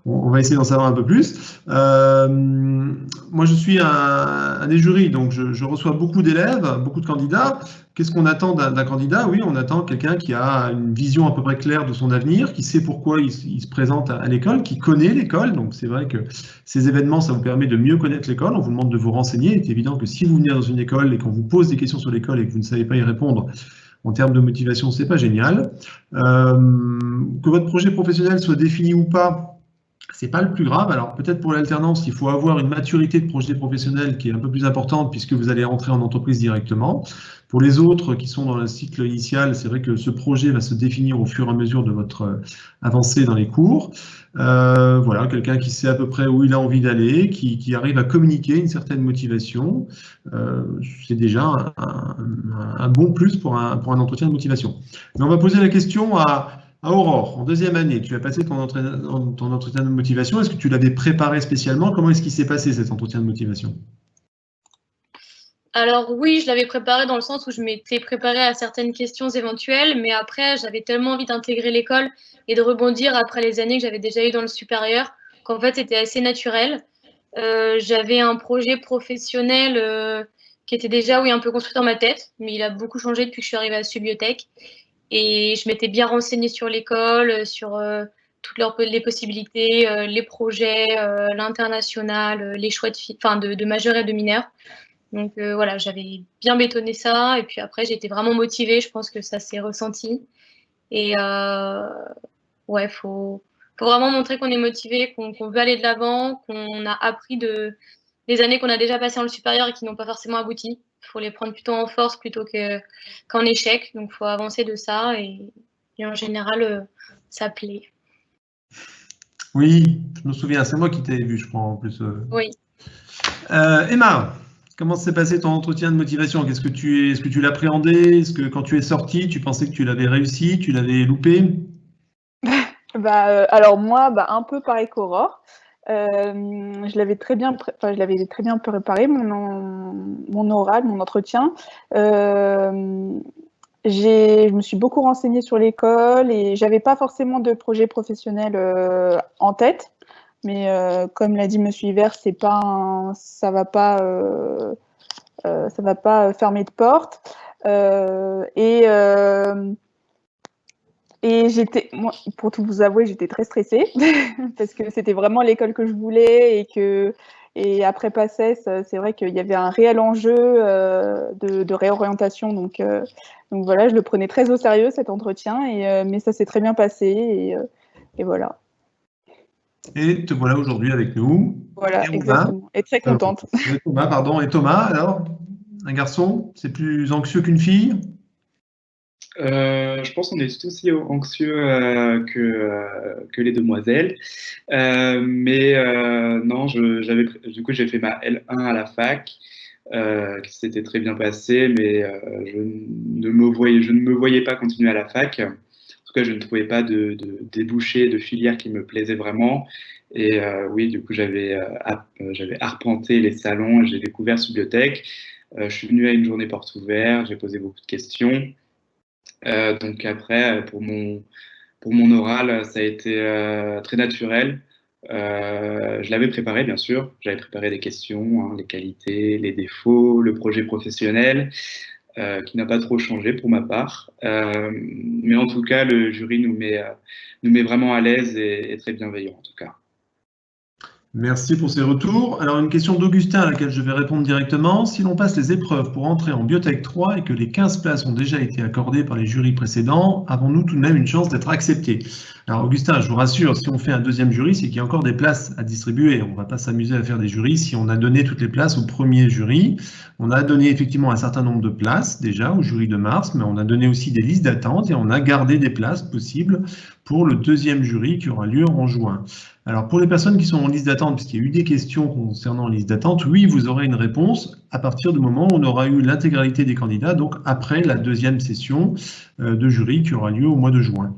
on va essayer d'en savoir un peu plus. Moi, je suis un des jurys, donc je reçois beaucoup d'élèves, beaucoup de candidats. Qu'est-ce qu'on attend d'un candidat? Oui, on attend quelqu'un qui a une vision à peu près claire de son avenir, qui sait pourquoi il se présente à l'école, qui connaît l'école. Donc, c'est vrai que ces événements, ça vous permet de mieux connaître l'école. On vous demande de vous renseigner. Il est évident que si vous venez dans une école et qu'on vous pose des questions sur l'école et que vous ne savez pas y répondre, en termes de motivation, c'est pas génial. Que votre projet professionnel soit défini ou pas, c'est pas le plus grave. Alors peut-être pour l'alternance, il faut avoir une maturité de projet professionnel qui est un peu plus importante puisque vous allez entrer en entreprise directement. Pour les autres qui sont dans le cycle initial, c'est vrai que ce projet va se définir au fur et à mesure de votre avancée dans les cours. Voilà, quelqu'un qui sait à peu près où il a envie d'aller, qui arrive à communiquer une certaine motivation, c'est déjà un bon plus pour un entretien de motivation. Mais on va poser la question à Aurore, en deuxième année, tu as passé ton entretien de motivation. Est-ce que tu l'avais préparé spécialement? Comment est-ce qu'il s'est passé cet entretien de motivation? Alors oui, je l'avais préparé dans le sens où je m'étais préparée à certaines questions éventuelles, mais après, j'avais tellement envie d'intégrer l'école et de rebondir après les années que j'avais déjà eues dans le supérieur, qu'en fait, c'était assez naturel. J'avais un projet professionnel qui était déjà, oui, un peu construit dans ma tête, mais il a beaucoup changé depuis que je suis arrivée à Subiotech. Et je m'étais bien renseignée sur l'école, sur toutes les possibilités, les projets, l'international, les choix de majeurs et de mineurs. Donc voilà, j'avais bien bétonné ça. Et puis après, j'étais vraiment motivée. Je pense que ça s'est ressenti. Et ouais, faut vraiment montrer qu'on est motivé, qu'on veut aller de l'avant, qu'on a appris des années qu'on a déjà passées dans le supérieur et qui n'ont pas forcément abouti. Il faut les prendre plutôt en force plutôt qu'en échec. Donc, il faut avancer de ça et en général, ça plaît. Oui, je me souviens, c'est moi qui t'avais vu, je crois, en plus. Oui. Emma, comment s'est passé ton entretien de motivation? Est-ce que tu l'appréhendais? Est-ce que quand tu es sortie, tu pensais que tu l'avais réussi? Tu l'avais loupé? Alors moi, un peu pareil qu'Aurore. Je l'avais très bien préparé, mon oral, mon entretien. Je me suis beaucoup renseignée sur l'école et j'avais pas forcément de projet professionnel en tête. Mais comme l'a dit Monsieur Hiver, ça va pas fermer de porte. Et moi, pour tout vous avouer, j'étais très stressée parce que c'était vraiment l'école que je voulais et que Et après PACES, c'est vrai qu'il y avait un réel enjeu de réorientation. Donc voilà, je le prenais très au sérieux, cet entretien, mais ça s'est très bien passé. Et voilà. Et te voilà aujourd'hui avec nous. Voilà, exactement. Et très contente. Thomas, pardon. Et Thomas, alors, un garçon, c'est plus anxieux qu'une fille? Je pense qu'on est tout aussi anxieux que les demoiselles. Non, du coup, j'ai fait ma L1 à la fac, qui s'était très bien passé, mais je ne me voyais pas continuer à la fac. En tout cas, je ne trouvais pas de débouchés, de filière qui me plaisaient vraiment. Et oui, du coup, j'avais arpenté les salons, j'ai découvert Subiotech. Je suis venu à une journée porte ouverte, j'ai posé beaucoup de questions. Donc après, pour mon oral, ça a été très naturel. Je l'avais préparé, bien sûr. J'avais préparé des questions, les qualités, les défauts, le projet professionnel, qui n'a pas trop changé pour ma part. Mais en tout cas, le jury nous met vraiment à l'aise et très bienveillant, en tout cas. Merci pour ces retours. Alors, une question d'Augustin à laquelle je vais répondre directement. Si l'on passe les épreuves pour entrer en Biotech 3 et que les 15 places ont déjà été accordées par les jurys précédents, avons-nous tout de même une chance d'être acceptés? Alors, Augustin, je vous rassure, si on fait un deuxième jury, c'est qu'il y a encore des places à distribuer. On ne va pas s'amuser à faire des jurys si on a donné toutes les places au premier jury. On a donné effectivement un certain nombre de places déjà au jury de mars, mais on a donné aussi des listes d'attente et on a gardé des places possibles pour le deuxième jury qui aura lieu en juin. Alors, pour les personnes qui sont en liste d'attente, puisqu'il y a eu des questions concernant la liste d'attente, oui, vous aurez une réponse à partir du moment où on aura eu l'intégralité des candidats, donc après la deuxième session de jury qui aura lieu au mois de juin.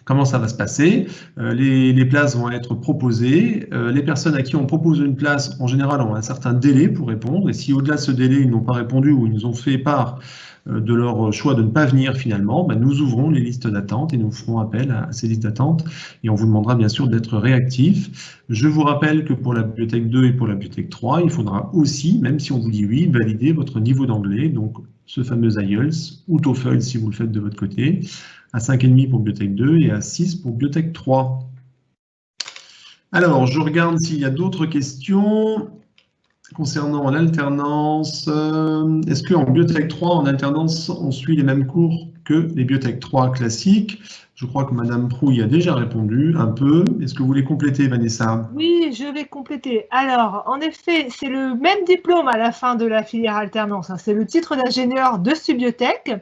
Comment ça va se passer? Les places vont être proposées. Les personnes à qui on propose une place, en général, ont un certain délai pour répondre. Et si au-delà de ce délai, ils n'ont pas répondu ou ils nous ont fait part de leur choix de ne pas venir finalement, nous ouvrons les listes d'attente et nous ferons appel à ces listes d'attente et on vous demandera bien sûr d'être réactif. Je vous rappelle que pour la Biotech 2 et pour la Biotech 3, il faudra aussi, même si on vous dit oui, valider votre niveau d'anglais, donc ce fameux IELTS ou TOEFL si vous le faites de votre côté, à 5,5 pour Biotech 2 et à 6 pour Biotech 3. Alors, je regarde s'il y a d'autres questions. Concernant l'alternance, est-ce qu'en Biotech 3, en alternance, on suit les mêmes cours que les Biotech 3 classiques? Je crois que Madame Prou y a déjà répondu un peu. Est-ce que vous voulez compléter, Vanessa? Oui, je vais compléter. Alors, en effet, c'est le même diplôme à la fin de la filière alternance. C'est le titre d'ingénieur de Subiotech.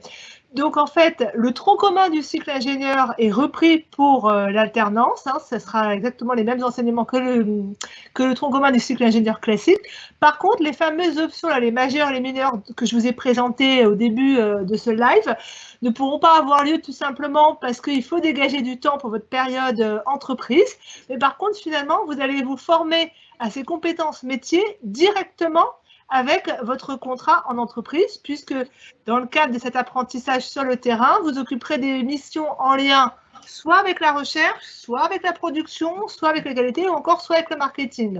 Donc, en fait, le tronc commun du cycle ingénieur est repris pour l'alternance. Ce sera exactement les mêmes enseignements que le tronc commun du cycle ingénieur classique. Par contre, les fameuses options, là, les majeurs et les mineurs que je vous ai présentées au début de ce live, ne pourront pas avoir lieu tout simplement parce qu'il faut dégager du temps pour votre période entreprise. Mais par contre, finalement, vous allez vous former à ces compétences métiers directement avec votre contrat en entreprise, puisque dans le cadre de cet apprentissage sur le terrain, vous occuperez des missions en lien soit avec la recherche, soit avec la production, soit avec la qualité, ou encore soit avec le marketing.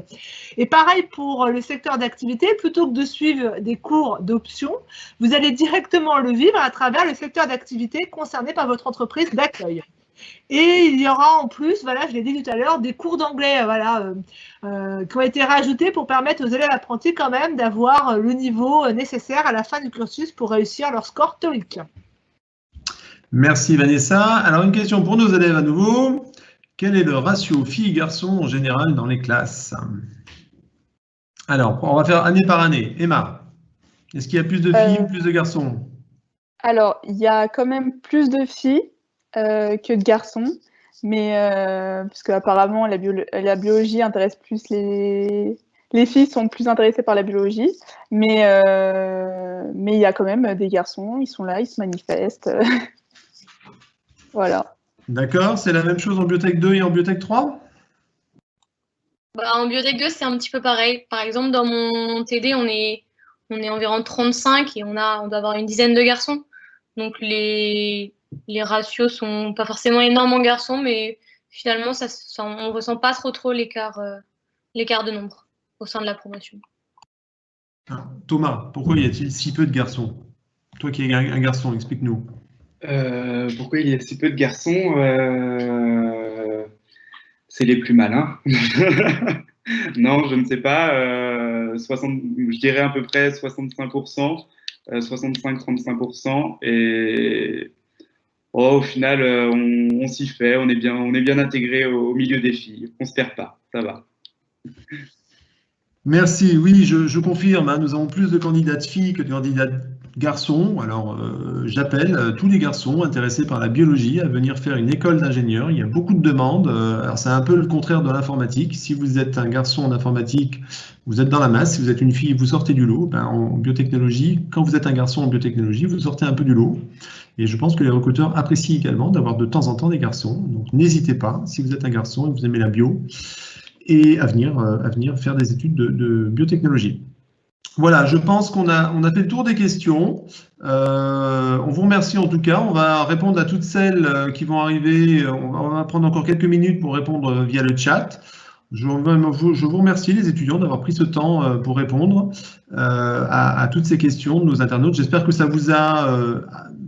Et pareil pour le secteur d'activité, plutôt que de suivre des cours d'options, vous allez directement le vivre à travers le secteur d'activité concerné par votre entreprise d'accueil. Et il y aura en plus, voilà, je l'ai dit tout à l'heure, des cours d'anglais qui ont été rajoutés pour permettre aux élèves apprentis quand même d'avoir le niveau nécessaire à la fin du cursus pour réussir leur score TOEIC. Merci Vanessa. Alors une question pour nos élèves à nouveau. Quel est le ratio filles-garçons en général dans les classes? Alors, on va faire année par année. Emma, est-ce qu'il y a plus de filles ou plus de garçons? Alors, il y a quand même plus de filles que de garçons, mais parce qu'apparemment la biologie intéresse plus les filles sont plus intéressées par la biologie, mais il y a quand même des garçons, ils sont là, ils se manifestent. Voilà. D'accord, c'est la même chose en Biotech 2 et en Biotech 3? En Biotech 2, c'est un petit peu pareil. Par exemple, dans mon TD, on est environ 35 et on doit avoir une dizaine de garçons. Donc les ratios sont pas forcément énormes en garçons, mais finalement, on ne ressent pas trop l'écart de nombre au sein de la promotion. Thomas, pourquoi y a-t-il si peu de garçons? Toi qui es un garçon, explique-nous. Pourquoi il y a si peu de garçons? C'est les plus malins. Non, je ne sais pas. Je dirais à peu près 65%, 65-35%. Et au final, on s'y fait. On est bien intégré au milieu des filles. On ne se perd pas. Ça va. Merci, oui, je confirme, hein, nous avons plus de candidates filles que de candidats garçons. Alors, j'appelle tous les garçons intéressés par la biologie à venir faire une école d'ingénieur. Il y a beaucoup de demandes. Alors, c'est un peu le contraire de l'informatique. Si vous êtes un garçon en informatique, vous êtes dans la masse. Si vous êtes une fille, vous sortez du lot. Ben, en biotechnologie, quand vous êtes un garçon en biotechnologie, vous sortez un peu du lot. Et je pense que les recruteurs apprécient également d'avoir de temps en temps des garçons. Donc, n'hésitez pas, si vous êtes un garçon et que vous aimez la bio, et à venir faire des études de biotechnologie. Voilà, je pense qu'on a fait le tour des questions. On vous remercie en tout cas. On va répondre à toutes celles qui vont arriver. On va prendre encore quelques minutes pour répondre via le chat. Je vous remercie les étudiants d'avoir pris ce temps pour répondre à toutes ces questions de nos internautes. J'espère que ça vous a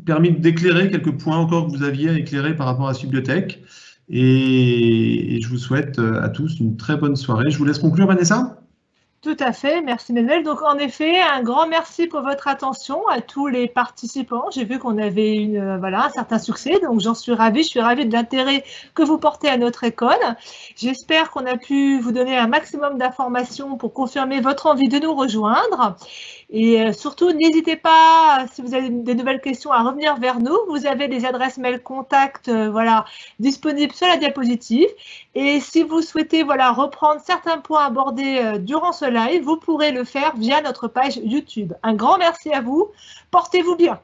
permis d'éclairer quelques points encore que vous aviez à éclairer par rapport à Subiotech. Et je vous souhaite à tous une très bonne soirée. Je vous laisse conclure, Vanessa. Tout à fait, merci Manuel. Donc en effet, un grand merci pour votre attention à tous les participants. J'ai vu qu'on avait un certain succès, donc j'en suis ravie. Je suis ravie de l'intérêt que vous portez à notre école. J'espère qu'on a pu vous donner un maximum d'informations pour confirmer votre envie de nous rejoindre. Et surtout, n'hésitez pas, si vous avez des nouvelles questions, à revenir vers nous. Vous avez les adresses mail contact disponibles sur la diapositive. Et si vous souhaitez reprendre certains points abordés durant ce live, vous pourrez le faire via notre page YouTube. Un grand merci à vous. Portez-vous bien.